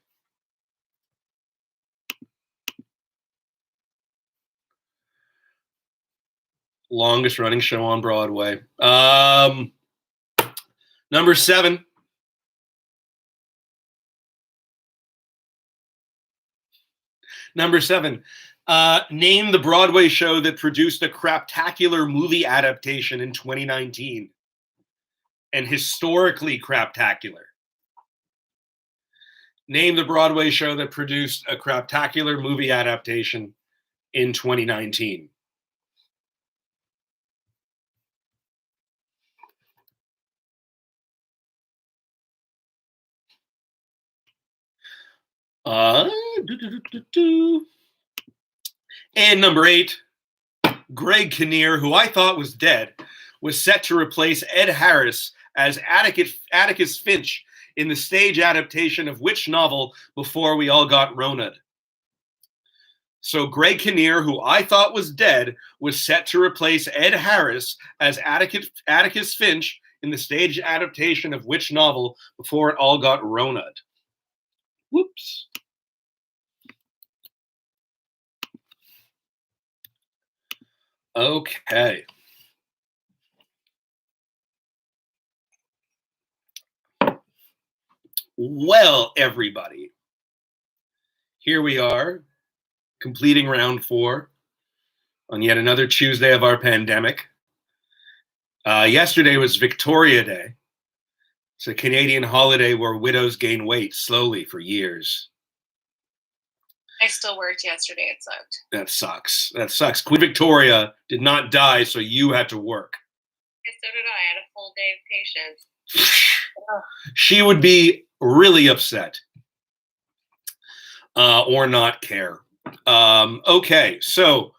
Longest running show on Broadway. Number 7. Number 7. Name the Broadway show that produced a craptacular movie adaptation in 2019. And historically craptacular. Name the Broadway show that produced a craptacular movie adaptation in 2019. And number 8, Greg Kinnear, who I thought was dead, was set to replace Ed Harris as Atticus Finch in the stage adaptation of which novel Before We All Got Rona'd? So Greg Kinnear, who I thought was dead, was set to replace Ed Harris as Atticus Finch in the stage adaptation of which novel Before It All Got Rona'd? Whoops. Okay. Well, everybody, here we are, completing round 4 on yet another Tuesday of our pandemic. Yesterday was Victoria Day, It's a Canadian holiday where widows gain weight slowly for years. I still worked yesterday. It sucked. That sucks. That sucks. Queen Victoria did not die, so you had to work. So did I. I had a full day of patience. She would be really upset or not care. Okay, so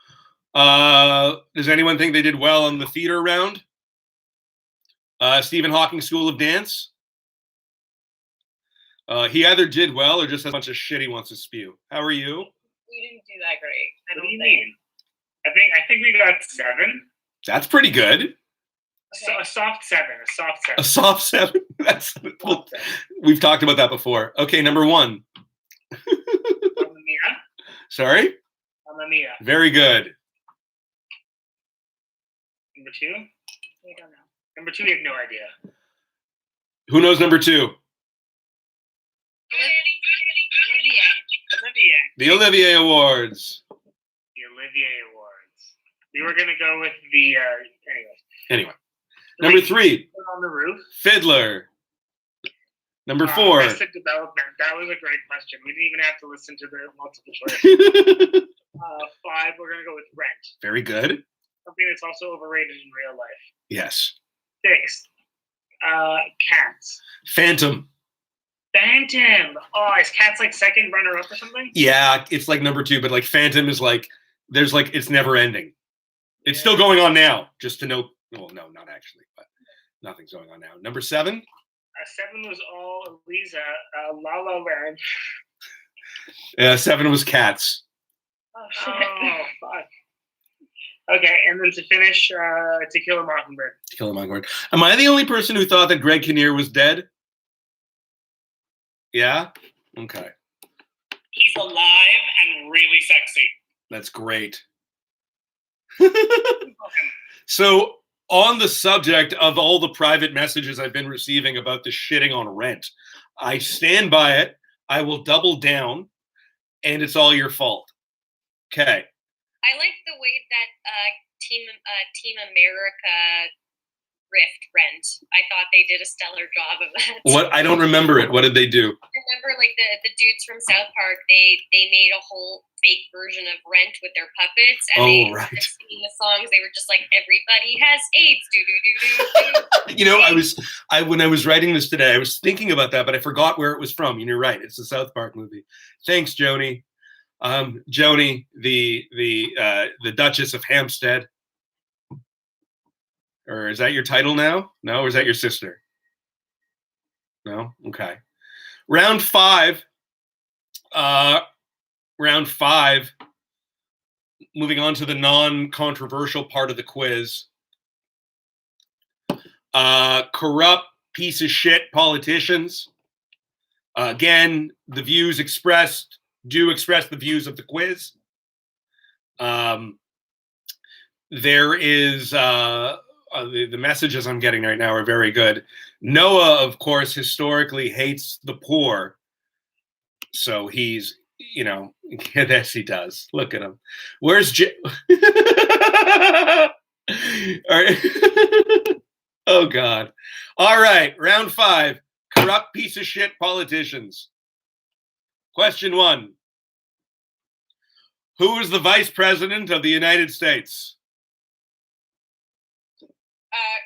does anyone think they did well on the theater round? Stephen Hawking School of Dance? He either did well or just has a bunch of shit he wants to spew. How are you? We didn't do that great. I What don't do you think. mean? I think we got 7. That's pretty good. So a soft 7. A soft 7. A soft 7. That's Soft 7. we've talked about that before. Okay, number 1. Mamma Mia. Sorry? Mamma Mia. Very good. Number 2. We don't know. Number 2, we have no idea. Who knows number 2? Olivia. The Olivier Awards. The Olivier Awards. We were gonna go with the Anyway. Number 3, Put on the Roof. Fiddler. Number 4. Arrested Development. That was a great question. We didn't even have to listen to the multiple choice. 5, we're gonna go with Rent. Very good. Something that's also overrated in real life. Yes. 6, Cats. Phantom. Phantom. Oh, is Cats like second runner up or something? Yeah, it's like number 2, but like Phantom is like, there's like, it's never ending. It's still going on now, just to know. Well, no, not actually, but nothing's going on now. Number 7. 7 was all Lisa. La La Land. 7 was Cats. Oh, fuck. Okay, and then to finish, To Kill a Mockingbird. To Kill a Mockingbird. Am I the only person who thought that Greg Kinnear was dead? Yeah? Okay. He's alive and really sexy. That's great. So, on the subject of all the private messages I've been receiving about the shitting on Rent, I stand by it. I will double down, and it's all your fault. Okay. I like the way that Team America riffed Rent. I thought they did a stellar job of that. What? I don't remember it. What did they do? Remember, like the dudes from South Park, they made a whole fake version of Rent with their puppets, and they Right. were singing the songs. They were just like, "Everybody has AIDS." Do do do do. You know, when I was writing this today, I was thinking about that, but I forgot where it was from. And you're right. It's the South Park movie. Thanks, Joni. Joni, the Duchess of Hampstead. Or is that your title now? No, or is that your sister? No? Okay. Round 5. Moving on to the non-controversial part of the quiz. Corrupt piece of shit politicians. Again, the views expressed do express the views of the quiz. There is the messages I'm getting right now are very good. Noah, of course, historically hates the poor. So he's, yes, he does. Look at him. Where's All right. Oh, God. All right. Round 5. Corrupt piece of shit politicians. Question 1. Who is the Vice President of the United States?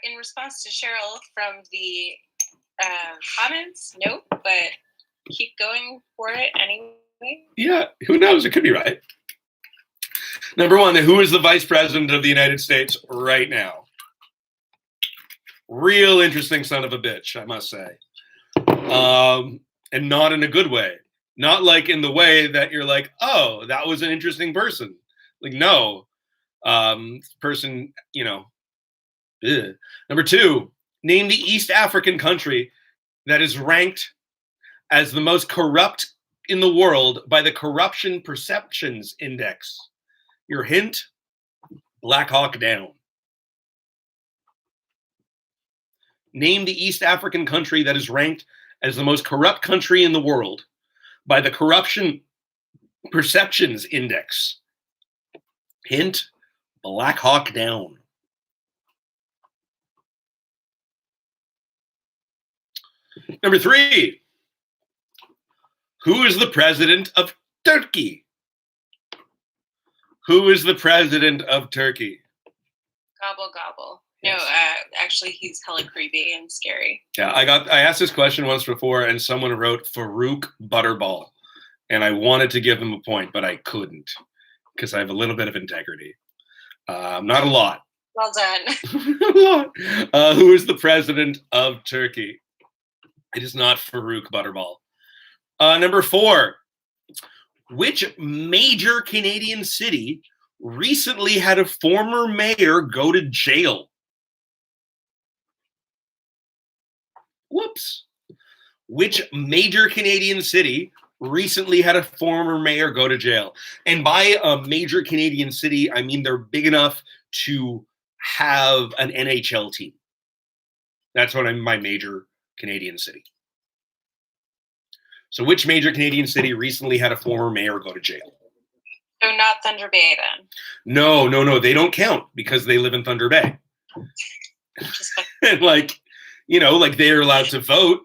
In response to Cheryl from the comments, nope, but keep going for it anyway. Yeah, who knows? It could be right. Number 1, who is the Vice President of the United States right now? Real interesting son of a bitch, I must say. And not in a good way. Not like in the way that you're like, oh, that was an interesting person. Like, no. Person, ugh. Number 2, name the East African country that is ranked as the most corrupt in the world by the Corruption Perceptions Index. Your hint, Black Hawk Down. Name the East African country that is ranked as the most corrupt country in the world by the Corruption Perceptions Index. Hint, Black Hawk Down. Number 3. Who is the president of Turkey? Who is the president of Turkey? Gobble gobble. Yes. No, actually, he's hella creepy and scary. Yeah, I asked this question once before, and someone wrote Farouk Butterball, and I wanted to give them a point, but I couldn't because I have a little bit of integrity. Not a lot. Well done. Who is the president of Turkey? It is not Farouk Butterball. Number 4. Which major Canadian city recently had a former mayor go to jail? Whoops. Which major Canadian city recently had a former mayor go to jail? And by a major Canadian city, I mean they're big enough to have an NHL team. That's what I'm my major Canadian city. So which major Canadian city recently had a former mayor go to jail? So not Thunder Bay then. No. They don't count because they live in Thunder Bay. Just like, And like they're allowed to vote,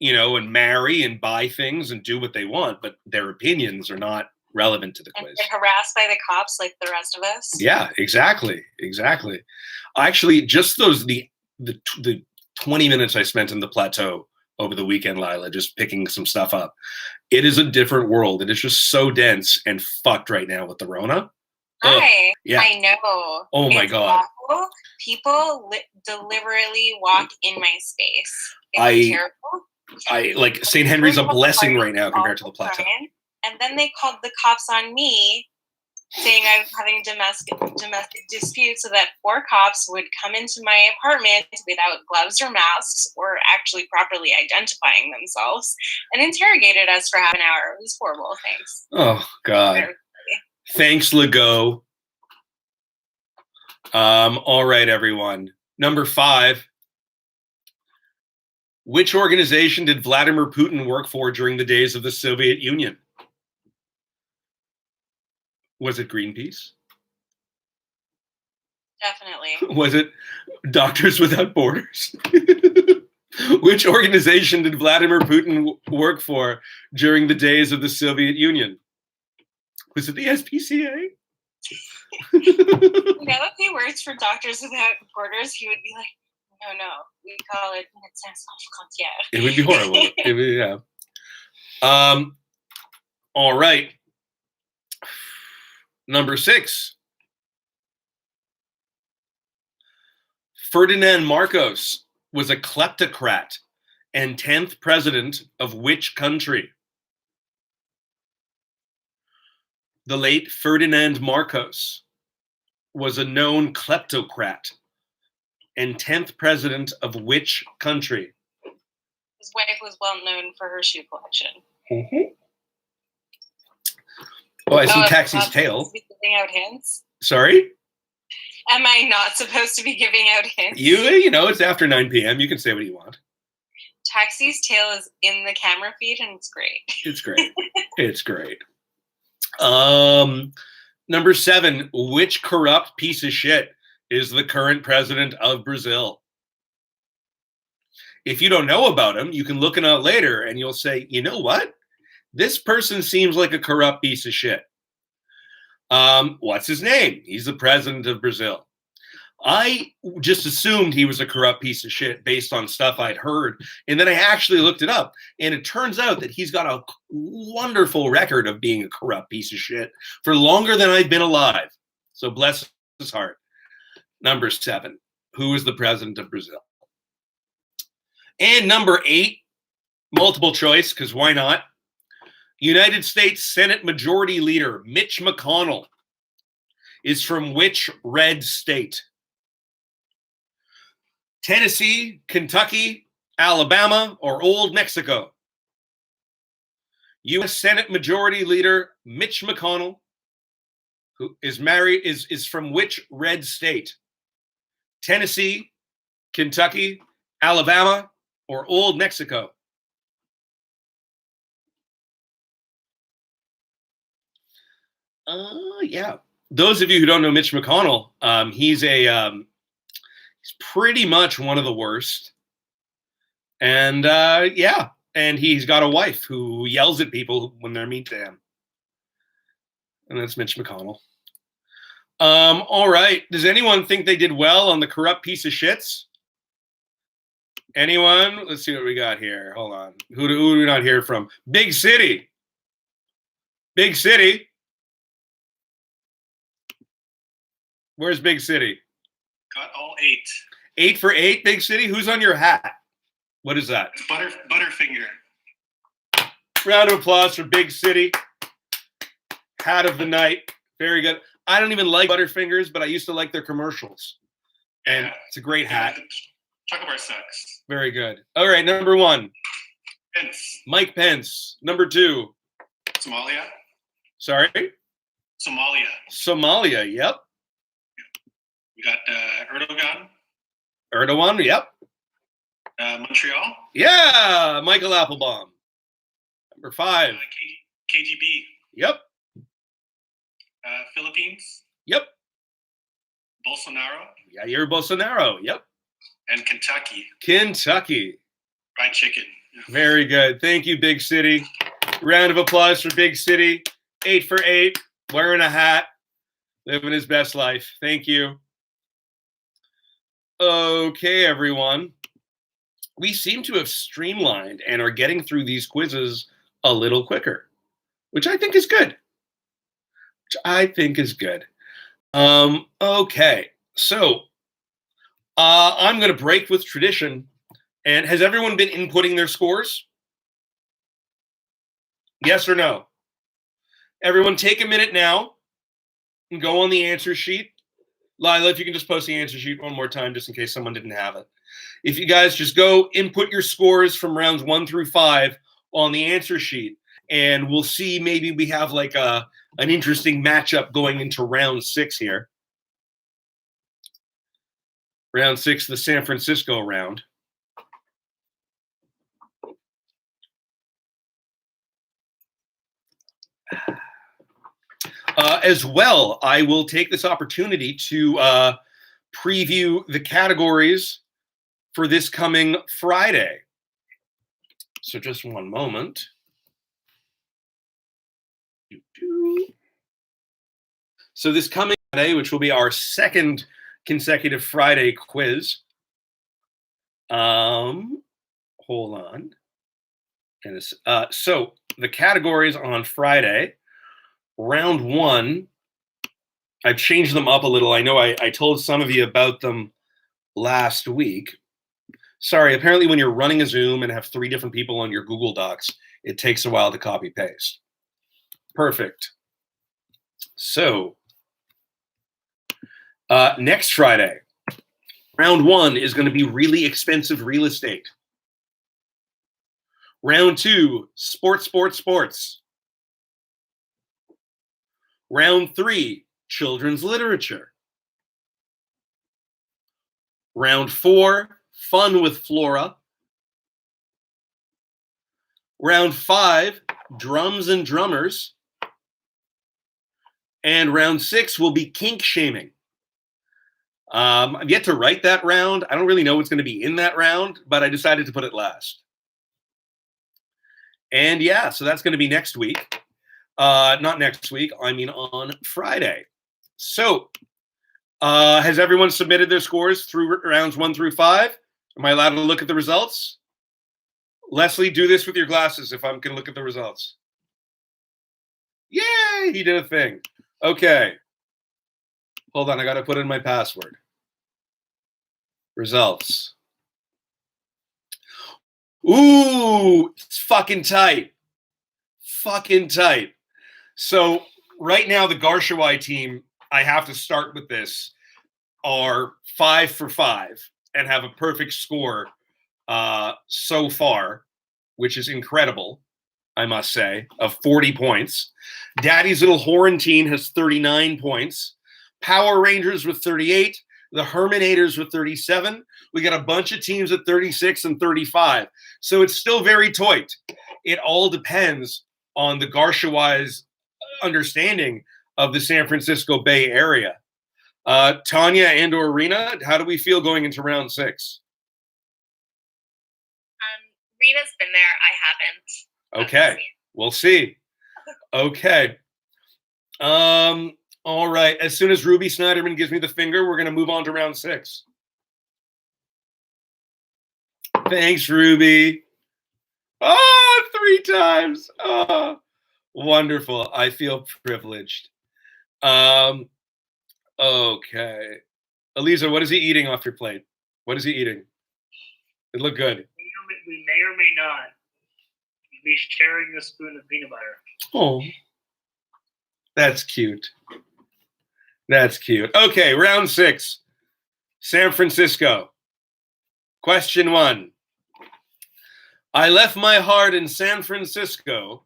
and marry and buy things and do what they want, but their opinions are not relevant to the and quiz. get harassed by the cops like the rest of us. Yeah, exactly. Actually, just the 20 minutes I spent in the plateau over the weekend, Lila, just picking some stuff up. It is a different world. It is just so dense and fucked right now with the Rona. Hi. Yeah. I know. Oh my It's God. awful. People deliberately walk in my space. It's I- terrible. I like St. Henry's a blessing right now compared to the plateau. And then they called the cops on me, saying I was having domestic disputes, so that 4 cops would come into my apartment without gloves or masks or actually properly identifying themselves and interrogated us for half an hour. It was horrible. Thanks. Oh God. Thanks, Legault. All right, everyone. Number 5. Which organization did Vladimir Putin work for during the days of the Soviet Union? Was it Greenpeace? Definitely. Was it Doctors Without Borders? Which organization did Vladimir Putin work for during the days of the Soviet Union? Was it the SPCA? Now that he works for Doctors Without Borders, he would be like, no, we call it Médecins Sans Frontières. It would be horrible. It would, yeah. All right. Number 6. Ferdinand Marcos was a kleptocrat and 10th president of which country? The late Ferdinand Marcos was a known kleptocrat and 10th president of which country? His wife was well known for her shoe collection. Mm-hmm. Oh, I see I'm Taxi's not tail. supposed to be giving out hints? Sorry? Am I not supposed to be giving out hints? It's after 9 p.m. You can say what you want. Taxi's tail is in the camera feed, and it's great. It's great. It's great. Number 7. Which corrupt piece of shit is the current president of Brazil? If you don't know about him, you can look it up later and you'll say, you know what? This person seems like a corrupt piece of shit. What's his name? He's the president of Brazil. I just assumed he was a corrupt piece of shit based on stuff I'd heard. And then I actually looked it up. And it turns out that he's got a wonderful record of being a corrupt piece of shit for longer than I've been alive. So bless his heart. Number 7. Who is the president of Brazil? And number 8, multiple choice, because why not? United States Senate Majority Leader Mitch McConnell is from which red state? Tennessee, Kentucky, Alabama, or Old Mexico? U.S. Senate Majority Leader Mitch McConnell, who is married, is from which red state? Tennessee, Kentucky, Alabama, or Old Mexico? Yeah. Those of you who don't know Mitch McConnell, he's pretty much one of the worst. And yeah, and he's got a wife who yells at people when they're mean to him. And that's Mitch McConnell. All right. Does anyone think they did well on the corrupt piece of shits? Anyone? Let's see what we got here. Hold on. Who do we not hear from? Big City. Big City. Where's Big City? Got all 8. 8 for 8, Big City. Who's on your hat? What is that? It's Butterfinger. Round of applause for Big City. Hat of the night. Very good. I don't even like Butterfingers, but I used to like their commercials. And Yeah. it's a great hat. Chocolate bar sucks. Very good. All right, number 1, Pence. Mike Pence. Number 2, Somalia. sorry, Somalia. Somalia. Yep. We got Erdogan. Erdogan. Yep. Montreal. Yeah, Michael Applebaum. Number 5. KGB. Yep. Philippines. Yep. Bolsonaro. Jair Bolsonaro. Yep. And Kentucky. Kentucky. Fried chicken. Very good. Thank you, Big City. Round of applause for Big City. 8 for 8. Wearing a hat. Living his best life. Thank you. Okay, everyone. We seem to have streamlined and are getting through these quizzes a little quicker, which I think is good. Okay, so I'm going to break with tradition. And has everyone been inputting their scores? Yes or no? Everyone take a minute now and go on the answer sheet. Lila, if you can just post the answer sheet one more time, just in case someone didn't have it. If you guys just go input your scores from rounds 1 through 5 on the answer sheet, and we'll see, maybe we have like an interesting matchup going into round 6 here. Round 6, the San Francisco round. As well, I will take this opportunity to preview the categories for this coming Friday. So just one moment. So this coming Friday, which will be our second consecutive Friday quiz. Hold on. And so the categories on Friday. Round 1, I've changed them up a little. I know I told some of you about them last week. Sorry, apparently when you're running a Zoom and have 3 different people on your Google Docs, it takes a while to copy paste. Perfect. So, next Friday, round 1 is going to be really expensive real estate. Round 2, sports. Round 3, children's literature. Round 4, fun with Flora. Round 5, drums and drummers. And round 6 will be kink shaming. I've yet to write that round. I don't really know what's going to be in that round, but I decided to put it last. And yeah, so that's going to be next week. Not next week, I mean on Friday. So, has everyone submitted their scores through rounds 1 through 5? Am I allowed to look at the results? Leslie, do this with your glasses if I can look at the results. Yay, he did a thing. Okay. Hold on, I got to put in my password. Results. Ooh, it's fucking tight. So right now, the Garshawai team, I have to start with this, are 5 for 5 and have a perfect score so far, which is incredible, I must say, of 40 points. Daddy's Little Horn team has 39 points. Power Rangers with 38. The Herminators with 37. We got a bunch of teams at 36 and 35. So it's still very tight. It all depends on the Garshawai's understanding of the San Francisco Bay Area. Tanya and Rena, how do we feel going into round 6? Rena's been there. I haven't. Okay, we'll see. Okay. All right. As soon as Ruby Snyderman gives me the finger, we're going to move on to round 6. Thanks, Ruby. Oh, 3 times. Oh, wonderful. I feel privileged. Okay. Eliza, what is he eating off your plate? What is he eating? It looked good. We may or may not be sharing a spoon of peanut butter. Oh, that's cute. That's cute. Okay, round 6. San Francisco. Question 1. I Left My Heart in San Francisco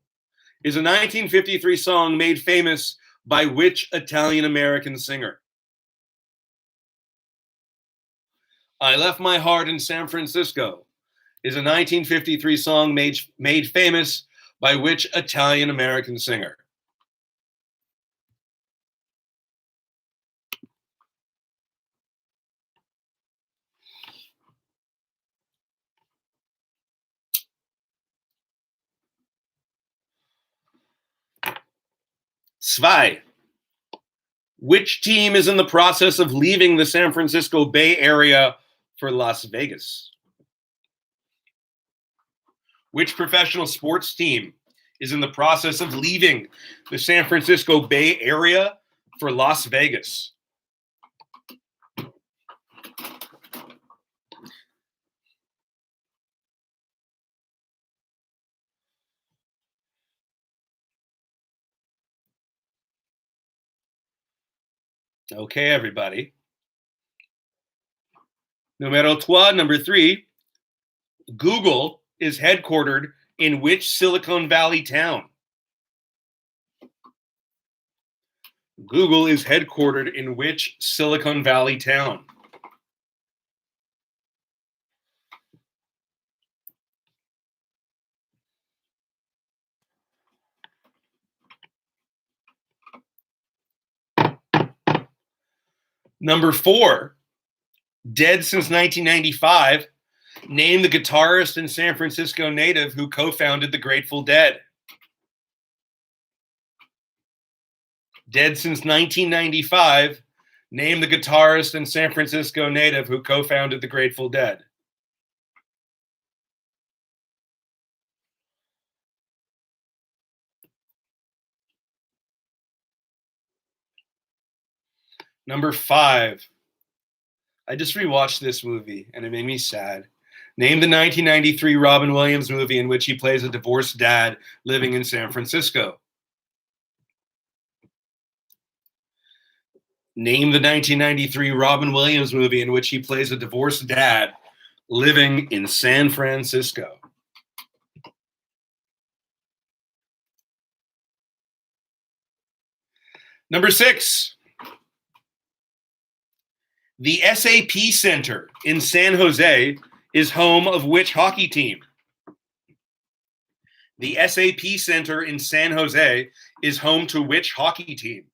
is a 1953 song made famous by which Italian-American singer? I Left My Heart in San Francisco is a 1953 song made famous by which Italian-American singer? Zwei. Which team is in the process of leaving the San Francisco Bay Area for Las Vegas? Which professional sports team is in the process of leaving the San Francisco Bay Area for Las Vegas? Okay, everybody. Numero 3, number 3. Google is headquartered in which Silicon Valley town? Google is headquartered in which Silicon Valley town? Number 4, dead since 1995. Name the guitarist and San Francisco native who co-founded the Grateful Dead. Dead since 1995. Name the guitarist and San Francisco native who co-founded the Grateful Dead. Number 5. I just rewatched this movie and it made me sad. Name the 1993 Robin Williams movie in which he plays a divorced dad living in San Francisco. Name the 1993 Robin Williams movie in which he plays a divorced dad living in San Francisco. Number 6. The SAP Center in San Jose is home of which hockey team? The SAP Center in San Jose is home to which hockey team?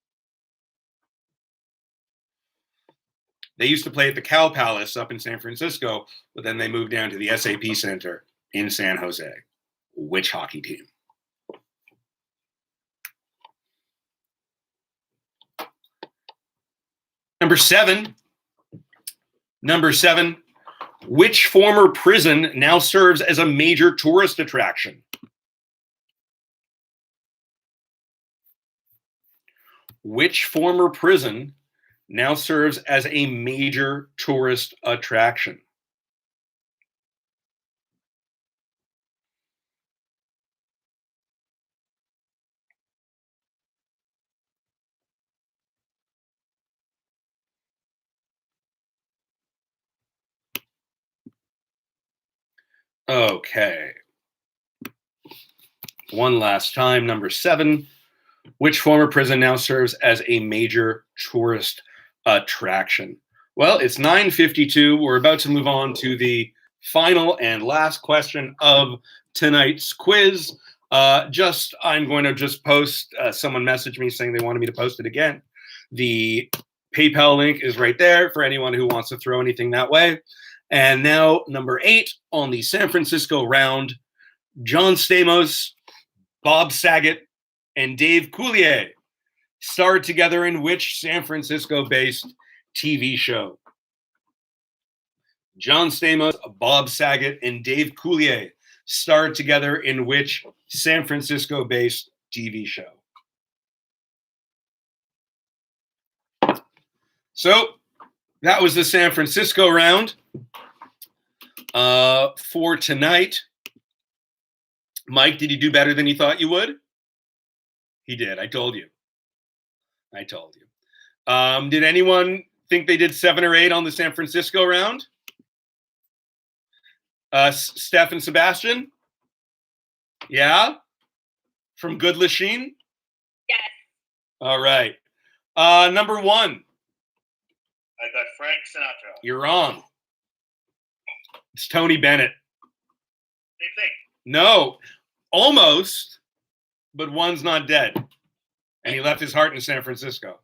They used to play at the Cow Palace up in San Francisco, but then they moved down to the SAP Center in San Jose. Which hockey team? Number 7. Number 7. Which former prison now serves as a major tourist attraction? Which former prison now serves as a major tourist attraction? Okay. One last time, number 7. Which former prison now serves as a major tourist attraction? Well, it's 9:52. We're about to move on to the final and last question of tonight's quiz. I'm going to just post, someone messaged me saying they wanted me to post it again. The PayPal link is right there for anyone who wants to throw anything that way. And now number 8 on the San Francisco round, John Stamos, Bob Saget, and Dave Coulier starred together in which San Francisco-based TV show? John Stamos, Bob Saget, and Dave Coulier starred together in which San Francisco-based TV show? So that was the San Francisco round. For tonight, Mike, did you do better than you thought you would? He did. I told you. Did anyone think they did 7 or 8 on the San Francisco round? Steph and Sebastian? Yeah? From Good Lachine? Yes. All right. Number 1. I got Frank Sinatra. You're wrong. It's Tony Bennett. Same thing. No, almost, but one's not dead. And he left his heart in San Francisco.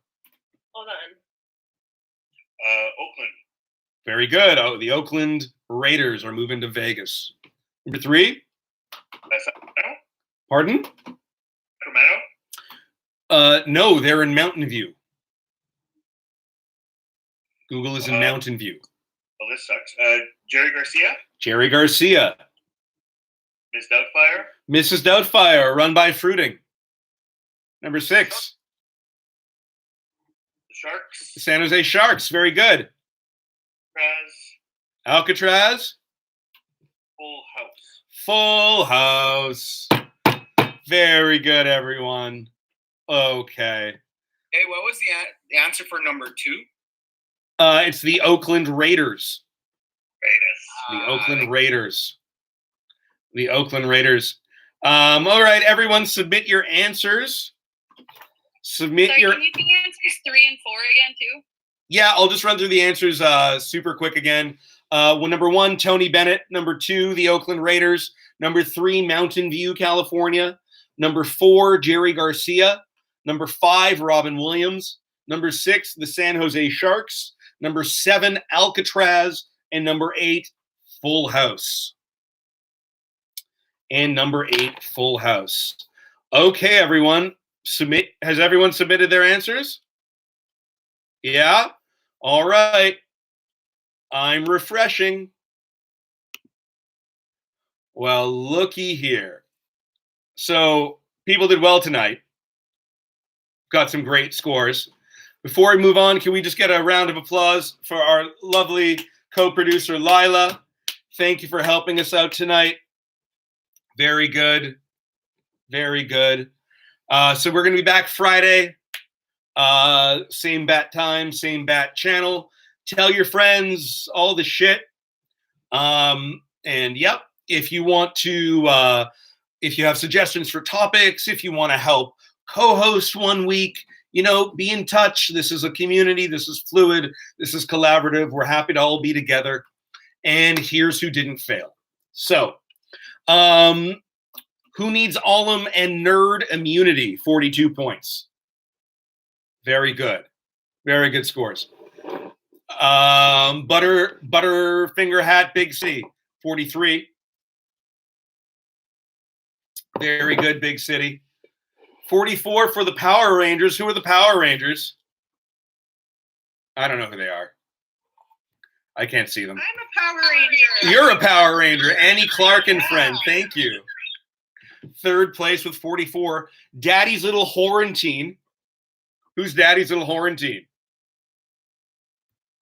Hold on. Oakland. Very good. Oh, the Oakland Raiders are moving to Vegas. Number 3. Sacramento. Pardon? Sacramento. No, they're in Mountain View. Google is in Mountain View. Well, this sucks. Jerry Garcia. Jerry Garcia. Miss Doubtfire. Mrs. Doubtfire, run by Fruiting. Number 6. The Sharks. San Jose Sharks. Very good. Alcatraz. Full House. Full House. Very good, everyone. Okay. Hey, what was the answer for number 2? It's the Oakland Raiders. Raiders. The Oakland Raiders. The Oakland Raiders. All right, everyone, submit your answers. Submit Sorry, your. can you do answers 3 and 4 again too? Yeah, I'll just run through the answers super quick again. Well, number 1, Tony Bennett. Number 2, the Oakland Raiders. Number 3, Mountain View, California. Number 4, Jerry Garcia. Number 5, Robin Williams. Number 6, the San Jose Sharks. Number 7, Alcatraz. And number 8, Full House. And number 8, Full House. Okay, everyone. Has everyone submitted their answers? Yeah? All right. I'm refreshing. Well, looky here. So people did well tonight. Got some great scores. Before we move on, can we just get a round of applause for our lovely co-producer, Lila? Thank you for helping us out tonight. Very good. Very good. So we're going to be back Friday. Same bat time, same bat channel. Tell your friends all the shit. And yep, if you want to, if you have suggestions for topics, if you want to help co-host one week, be in touch. This is a community. This is fluid. This is collaborative. We're happy to all be together. And here's who didn't fail. So, who needs Alum and Nerd immunity? 42 points. Very good. Very good scores. Butterfinger Hat, Big C, 43. Very good, Big City. 44 for the Power Rangers. Who are the Power Rangers? I don't know who they are. I can't see them. I'm a Power Ranger. You're a Power Ranger. Annie Clark and friend. Thank you. 3rd place with 44. Daddy's Little Horrentine. Who's Daddy's Little Horrentine?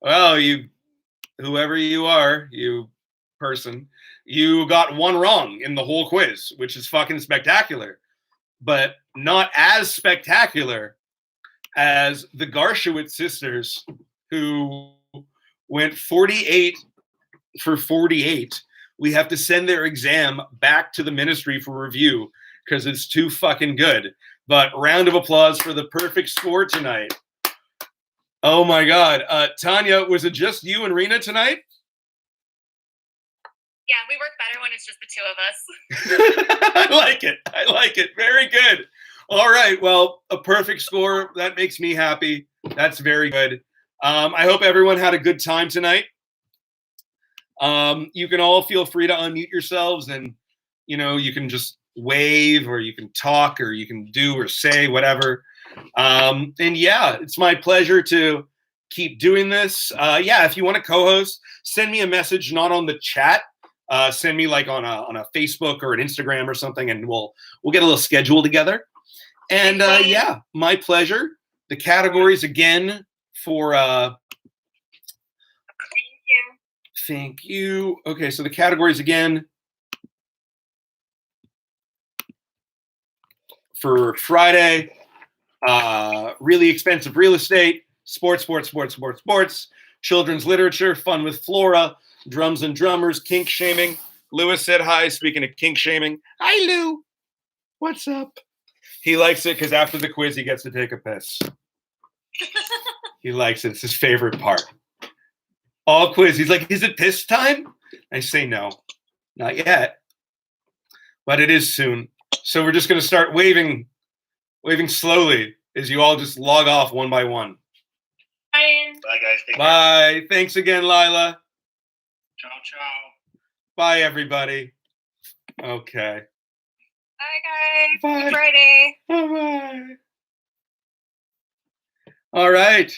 Well, whoever you are, you person, you got one wrong in the whole quiz, which is fucking spectacular. But not as spectacular as the Garshowitz sisters, who went 48 for 48. We have to send their exam back to the ministry for review because it's too fucking good. But round of applause for the perfect score tonight. Oh my God. Tanya, was it just you and Rena tonight? Yeah, we work better when it's just the 2 of us. I like it. I like it. Very good. All right. Well, a perfect score. That makes me happy. That's very good. I hope everyone had a good time tonight. You can all feel free to unmute yourselves, and you can just wave, or you can talk, or you can do or say whatever. And yeah, it's my pleasure to keep doing this. Yeah, if you want to co-host, send me a message, not on the chat. Send me like on a Facebook or an Instagram or something, and we'll get a little schedule together. And yeah, my pleasure. The categories again for thank you. Okay, so the categories again for Friday: really expensive real estate, sports, children's literature, fun with Flora, drums and drummers, kink shaming. Lewis said hi. Speaking of kink shaming, hi Lou. What's up? He likes it because after the quiz he gets to take a piss. He likes it. It's his favorite part. All quiz. He's like, is it piss time? I say no, not yet, but it is soon. So we're just going to start waving slowly as you all just log off one by one. Bye, guys. Take care. Bye. Thanks again, Lila. Ciao, ciao. Bye, everybody. Okay. Bye, guys. Bye. Happy Friday. Bye-bye. All right.